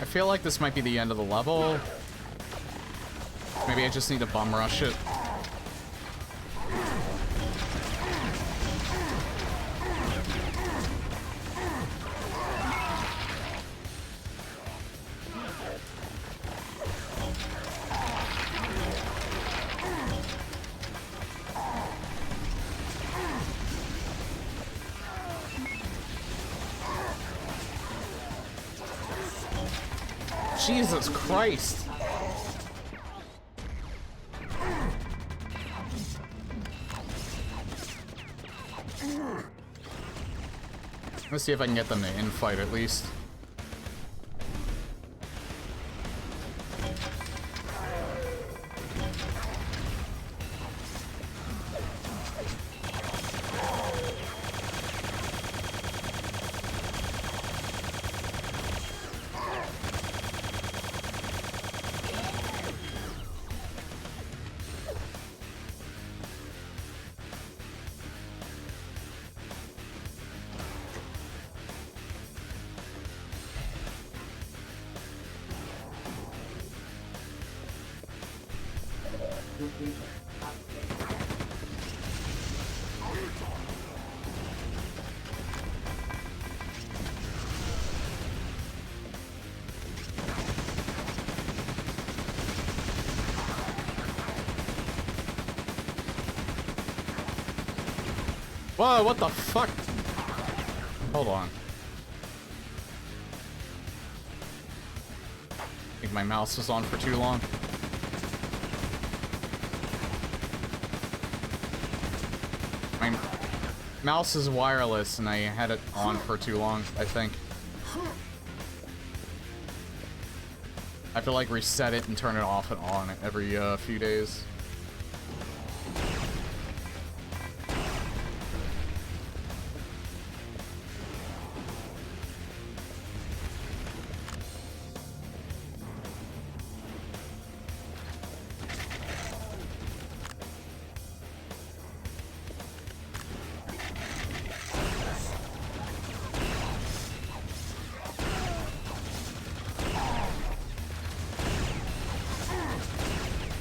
I feel like this might be the end of the level. Maybe I just need to bum rush it. Jesus Christ! Let's see if I can get them to infight at least. Whoa, what the fuck? Hold on. I think my mouse was on for too long. My mouse is wireless and I had it on for too long, I think. I have to like reset it and turn it off and on every few days.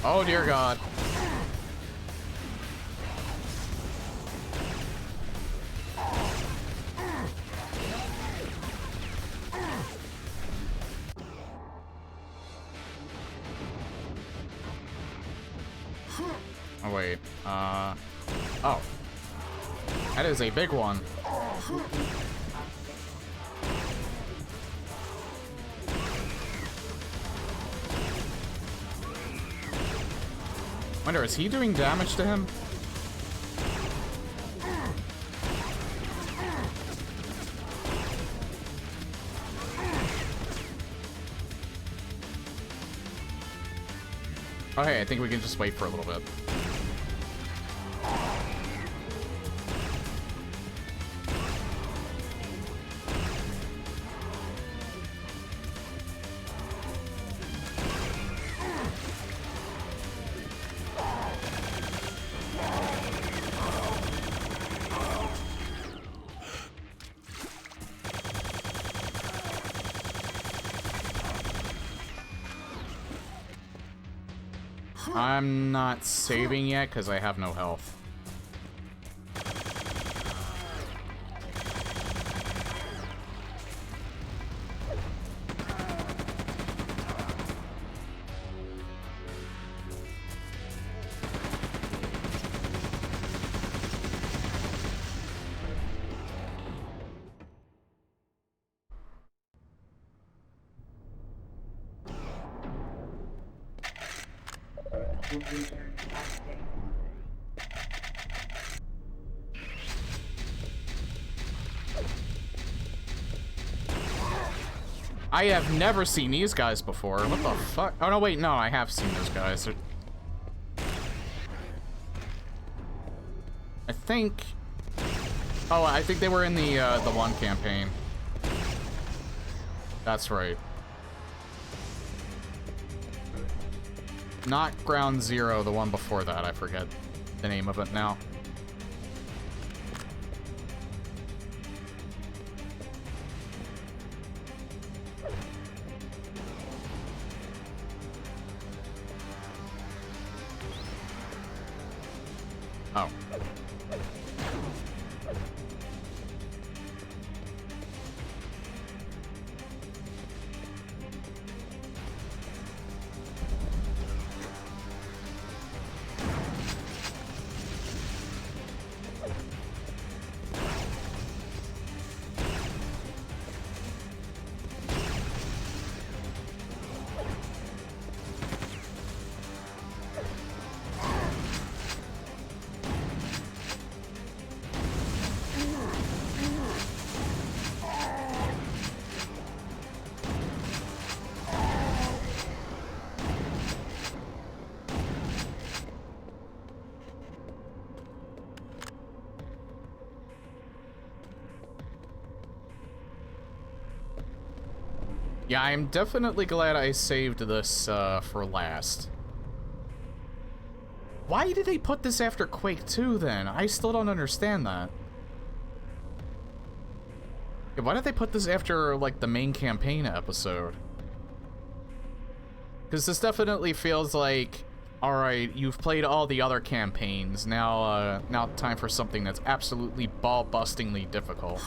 Oh dear God. Oh wait, oh. That is a big one. Wonder, is he doing damage to him? Oh hey, I think we can just wait for a little bit. I'm not saving yet because I have no health. I have never seen these guys before. What the fuck? Oh no, wait, no, I have seen those guys. I think... Oh, I think they were in the one campaign. That's right. Not Ground Zero, the one before that. I forget the name of it now. Yeah, I'm definitely glad I saved this for last. Why did they put this after Quake 2 then? I still don't understand that. Yeah, why did they put this after, like, the main campaign episode? Because this definitely feels like, alright, you've played all the other campaigns, now time for something that's absolutely ball-bustingly difficult.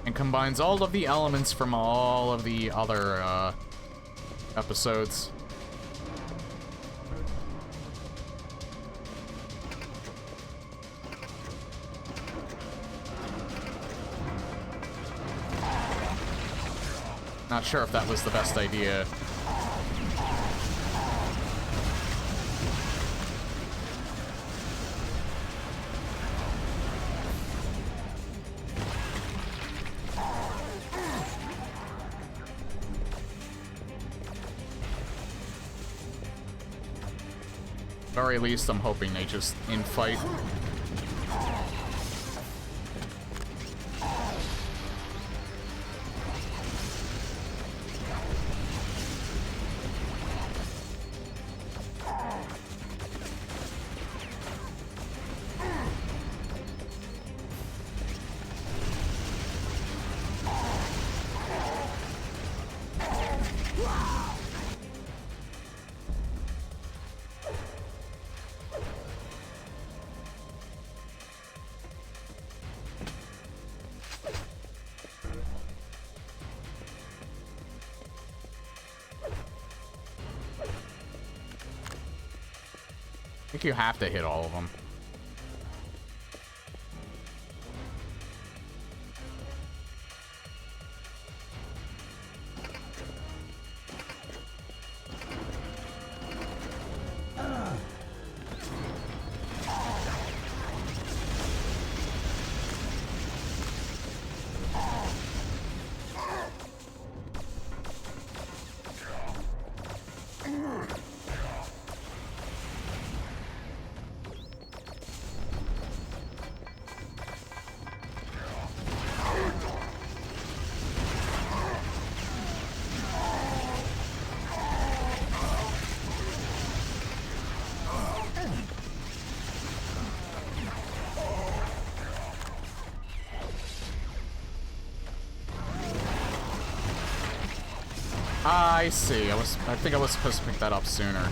And combines all of the elements from all of the other, episodes. Not sure if that was the best idea. Very least, I'm hoping they just infight. I think you have to hit all of them. I see. I think I was supposed to pick that up sooner.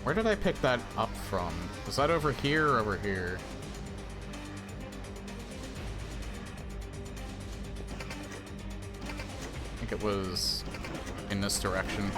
Where did I pick that up from? Was that over here or over here? I think it was in this direction.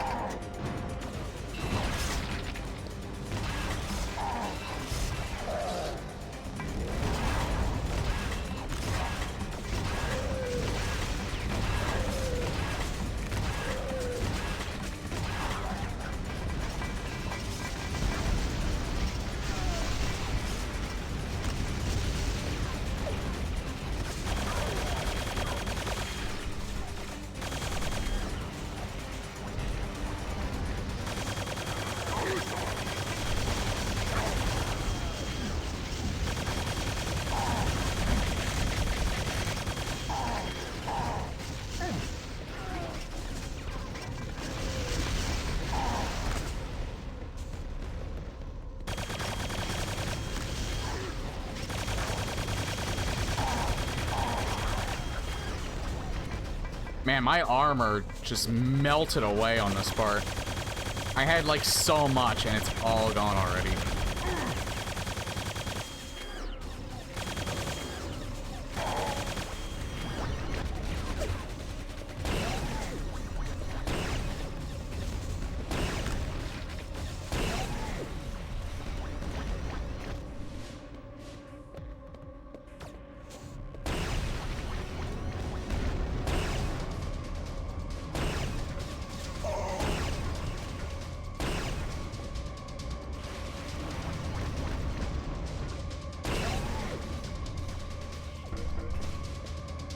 Man, my armor just melted away on this part. I had like so much and it's all gone already.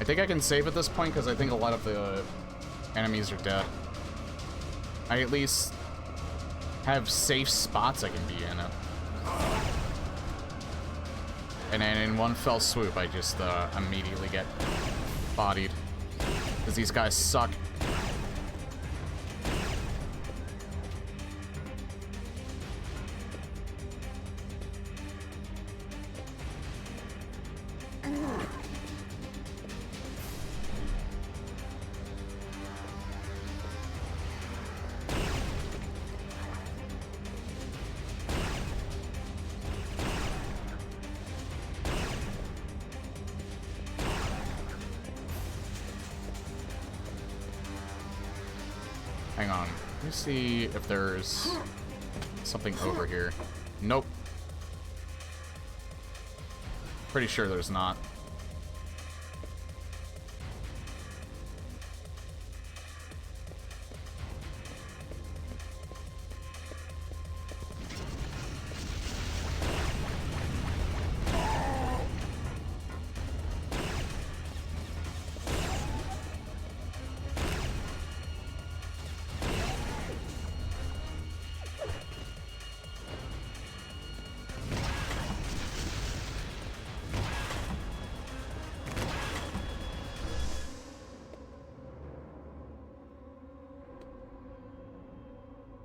I think I can save at this point because I think a lot of the enemies are dead. I at least have safe spots I can be in it. And then in one fell swoop, I just immediately get bodied. Because these guys suck. Hang on. Let me see if there's something over here. Nope. Pretty sure there's not.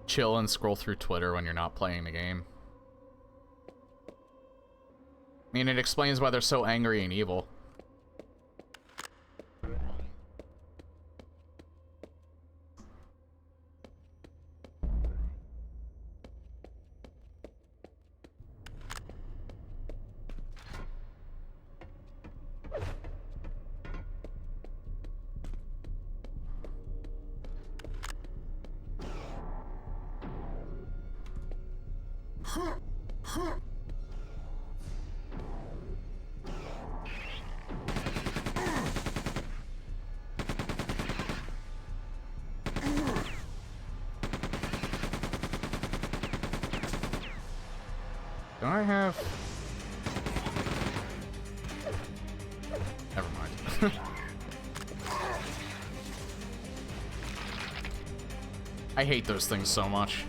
Chill and scroll through Twitter when you're not playing the game. I mean, it explains why they're so angry and evil. Don't I have... Never mind. I hate those things so much.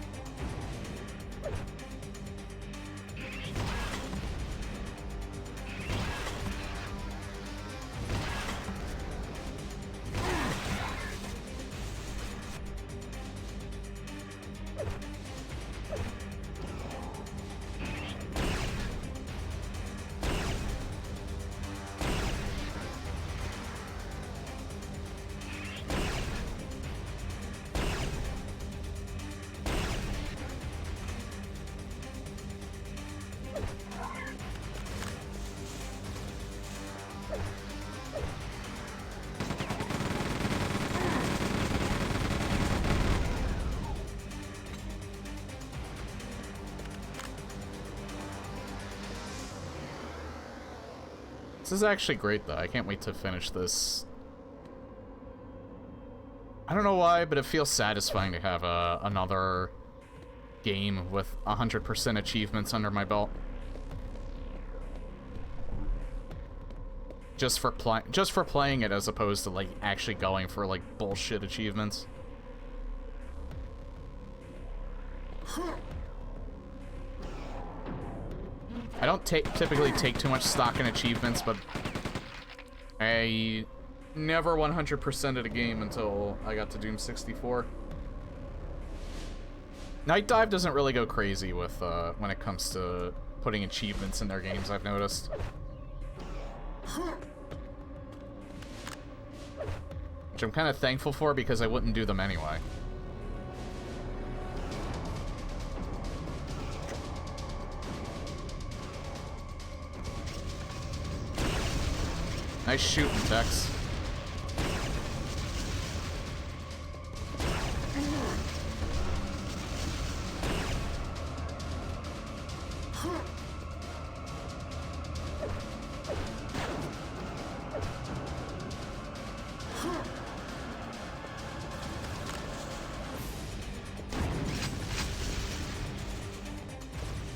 This is actually great, though. I can't wait to finish this. I don't know why, but it feels satisfying to have another game with 100% achievements under my belt. Just for playing it, as opposed to like actually going for like bullshit achievements. I don't typically take too much stock in achievements, but I never 100%ed a game until I got to Doom 64. Night Dive doesn't really go crazy with when it comes to putting achievements in their games, I've noticed. Which I'm kind of thankful for, because I wouldn't do them anyway. Nice shooting, Tex.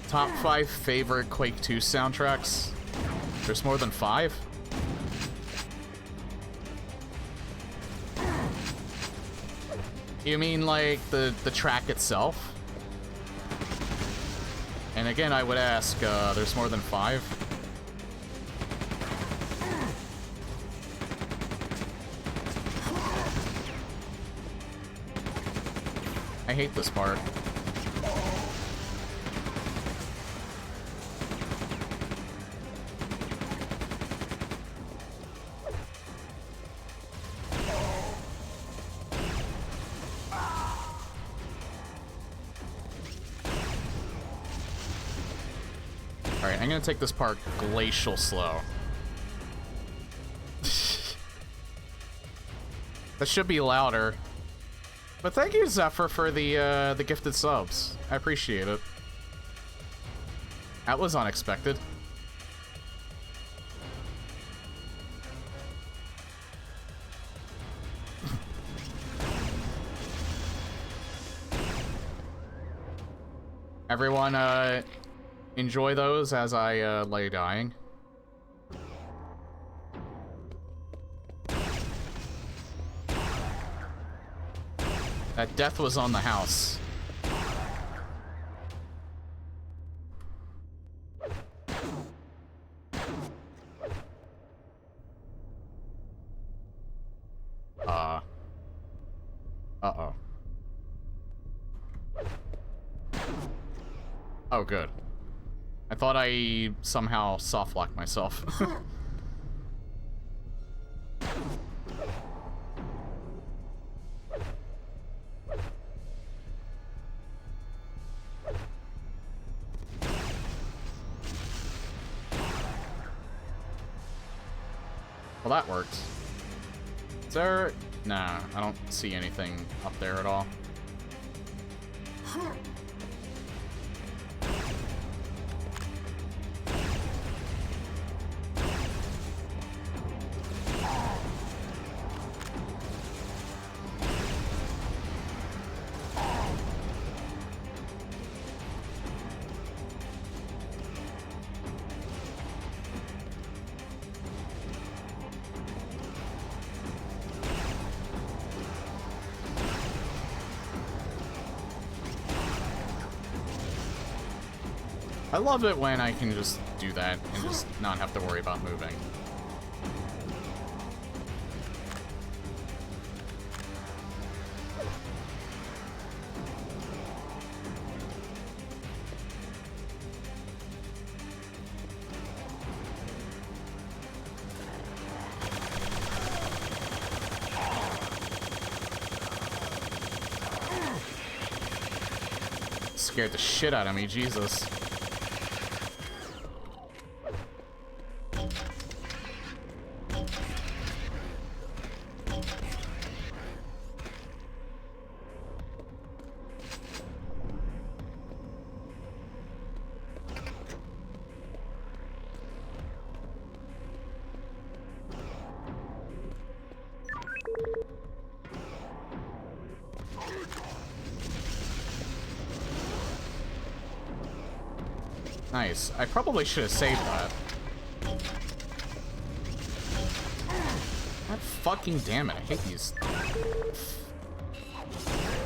Top 5 favorite Quake 2 soundtracks? There's more than 5? You mean like the track itself? And again, I would ask, there's more than 5? I hate this part. Alright, I'm gonna take this part glacial slow. That should be louder. But thank you, Zephyr, for the gifted subs. I appreciate it. That was unexpected. Everyone, enjoy those as I lay dying. That death was on the house. Uh-oh. Oh, good. I thought I somehow soft-locked myself. Well, that worked. Is there... Nah, I don't see anything up there at all. I love it when I can just do that and just not have to worry about moving. Scared the shit out of me, Jesus. Nice. I probably should have saved that. God fucking damn it. I hate these.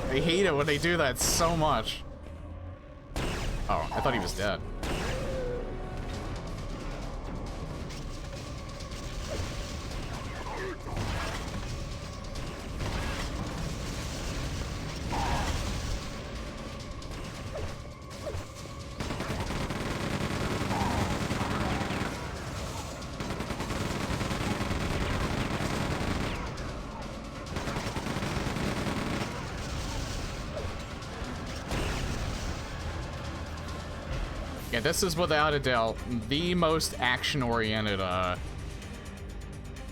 I hate it when they do that so much. Oh, I thought he was dead. Yeah, this is without a doubt the most action-oriented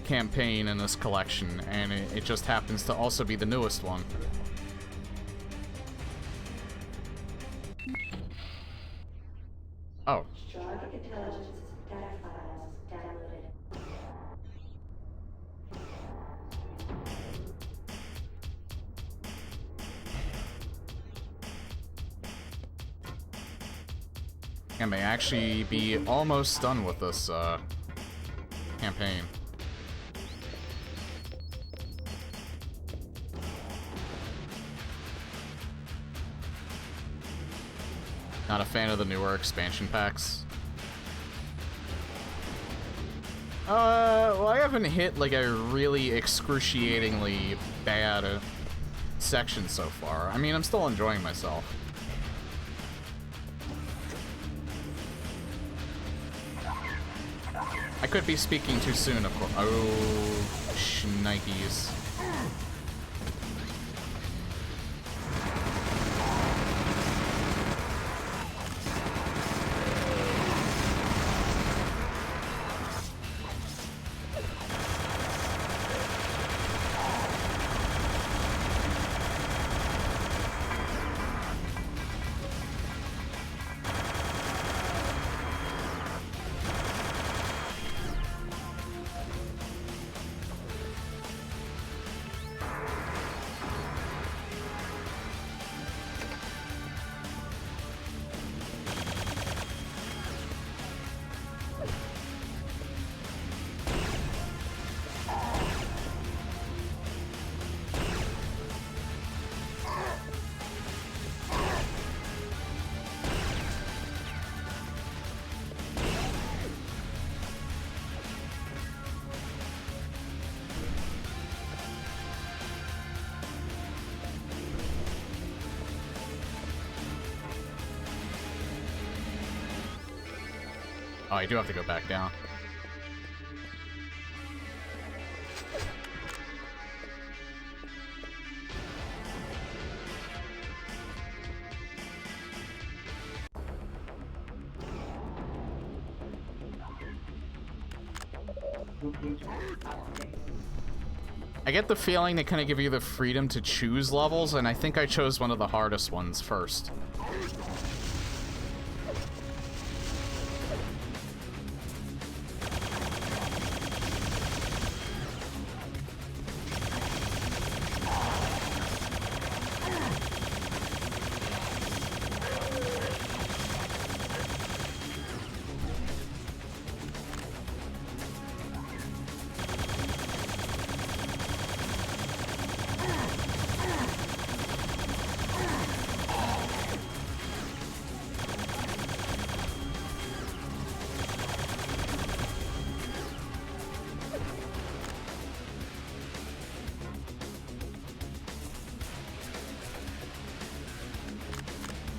campaign in this collection, and it just happens to also be the newest one. Oh. I may actually be almost done with this campaign. Not a fan of the newer expansion packs. Well, I haven't hit like a really excruciatingly bad section so far. I mean, I'm still enjoying myself. I could be speaking too soon, of course. Oh, shnikes. Oh, I do have to go back down. I get the feeling they kind of give you the freedom to choose levels, and I think I chose one of the hardest ones first.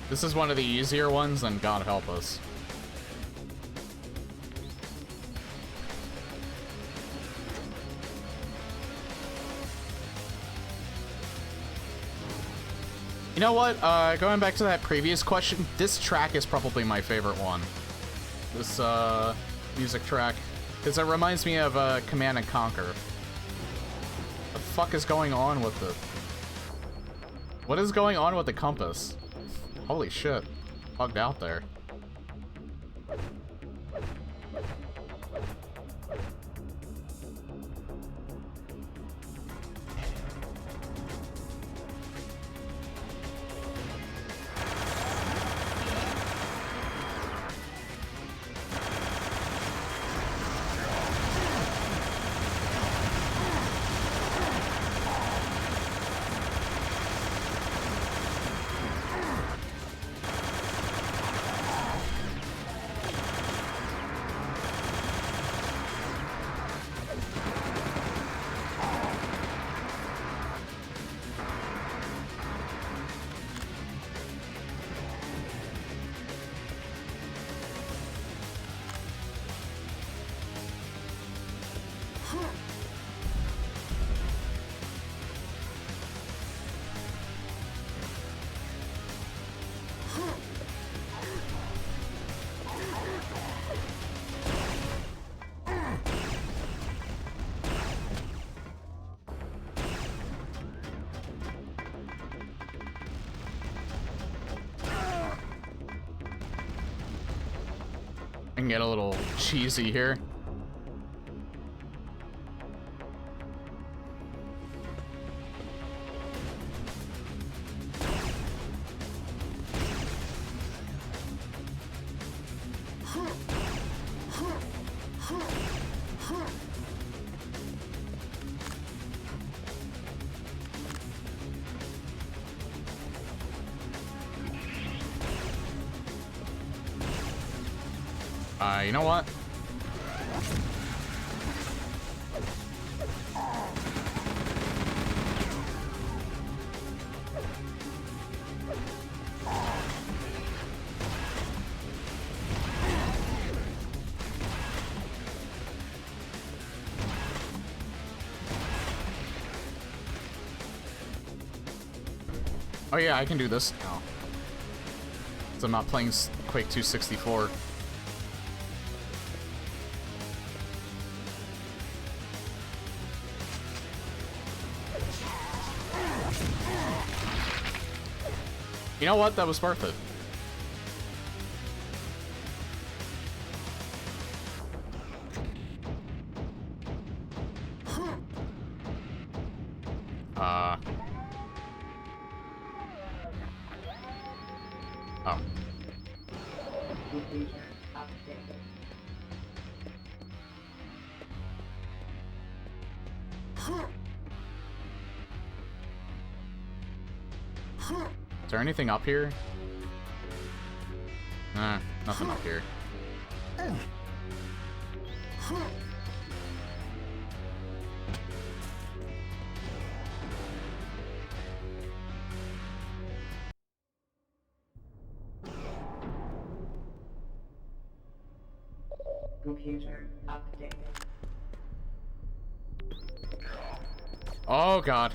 This is one of the easier ones, then God help us. You know what? Going back to that previous question, this track is probably my favorite one. This, music track. Because it reminds me of, Command and Conquer. The fuck is going on with the... What is going on with the compass? Holy shit. Bugged out there. I can get a little cheesy here. You know what? Oh yeah, I can do this now. 'Cause I'm not playing Quake 264. You know what? That was worth it. Oh. Is there anything up here? Nah, nothing up here. Computer updated. Oh god.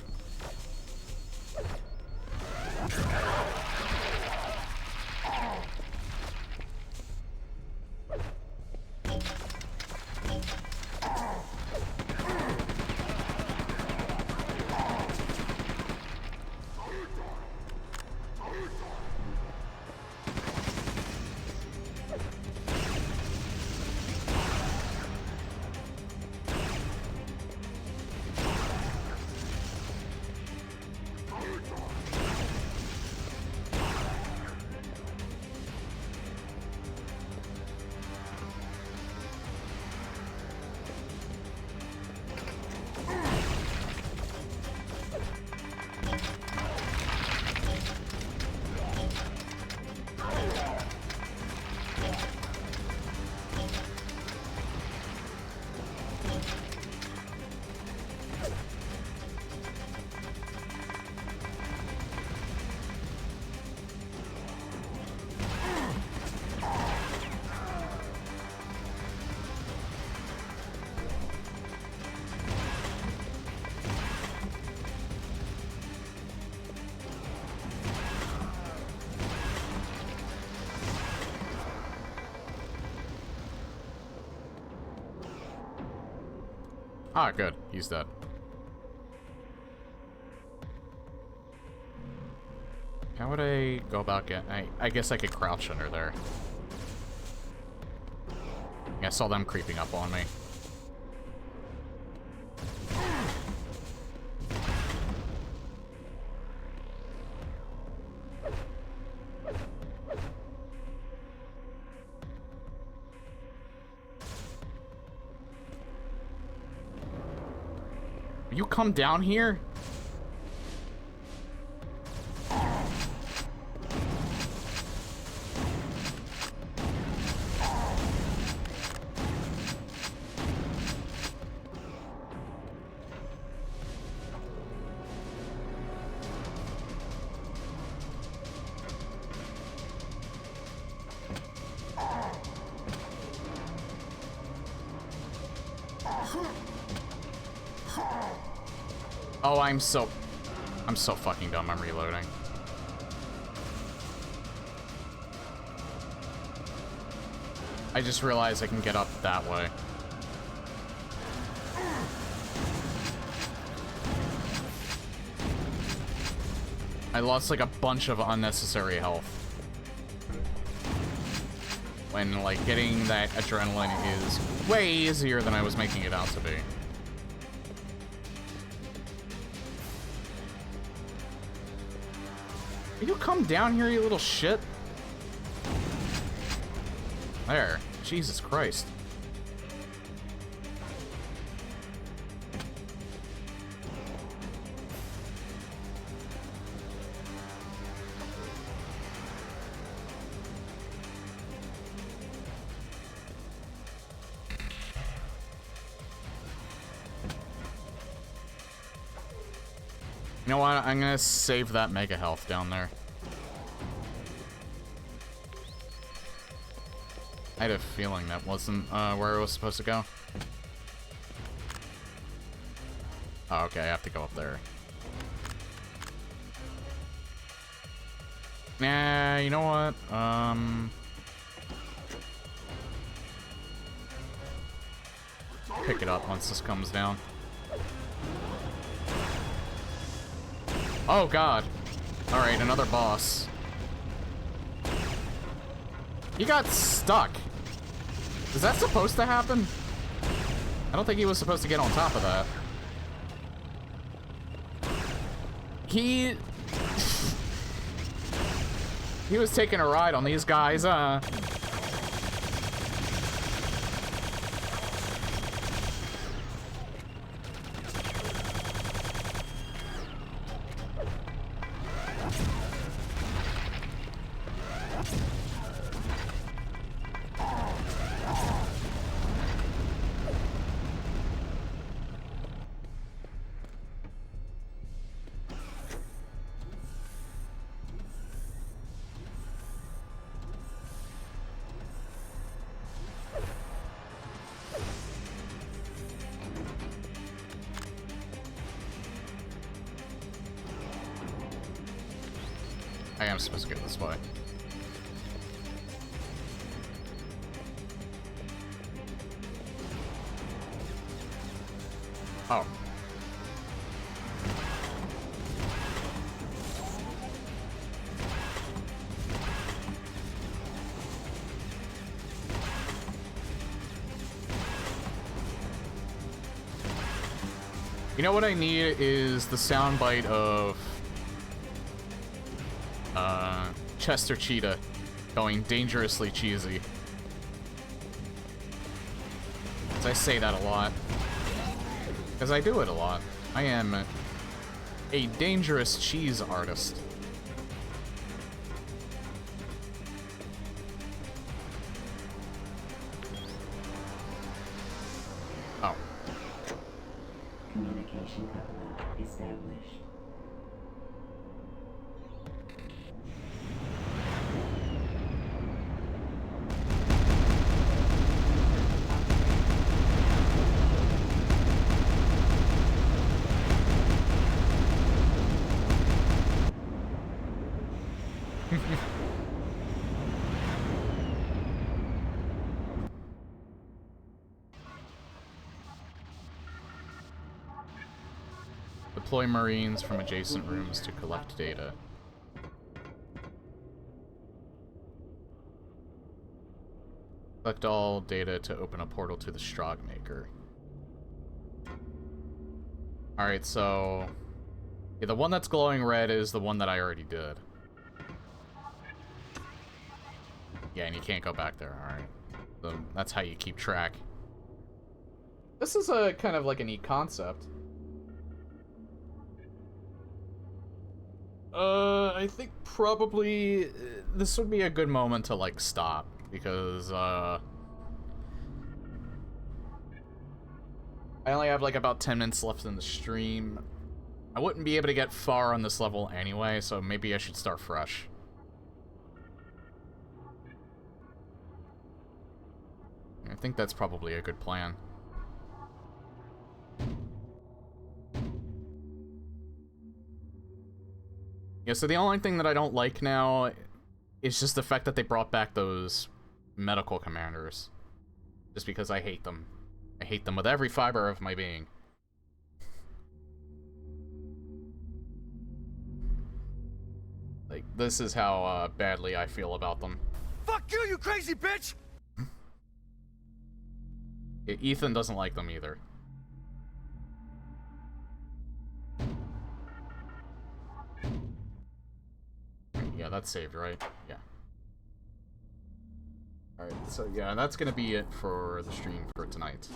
Ah, good. He's dead. How would I go about getting... I guess I could crouch under there. Yeah, I saw them creeping up on me. You come down here? Oh, I'm so fucking dumb. I'm reloading. I just realized I can get up that way. I lost like a bunch of unnecessary health. When like getting that adrenaline is way easier than I was making it out to be. Will you come down here, you little shit? There. Jesus Christ. know what? I'm gonna save that mega health down there. I had a feeling that wasn't where it was supposed to go. Oh, okay, I have to go up there. Nah, you know what? Pick it up once this comes down. Oh god. Alright, another boss. He got stuck. Is that supposed to happen? I don't think he was supposed to get on top of that. He was taking a ride on these guys, I am supposed to go this way. Oh. You know what I need is the soundbite of Chester Cheetah going dangerously cheesy. 'Cause I say that a lot. Because I do it a lot. I am a dangerous cheese artist. Oh. Communication covenant established. Deploy Marines from adjacent rooms to collect data. Collect all data to open a portal to the Strogmaker. Alright, so... yeah, the one that's glowing red is the one that I already did. Yeah, and you can't go back there, alright. So that's how you keep track. This is a kind of like a neat concept. I think probably this would be a good moment to, like, stop, because, I only have, like, about 10 minutes left in the stream. I wouldn't be able to get far on this level anyway, so maybe I should start fresh. I think that's probably a good plan. Yeah, so the only thing that I don't like now is just the fact that they brought back those medical commanders. Just because I hate them. I hate them with every fiber of my being. Like, this is how badly I feel about them. Fuck you, you crazy bitch! Ethan doesn't like them either. Yeah, that's saved, right? Yeah. Alright, so yeah, that's gonna be it for the stream for tonight.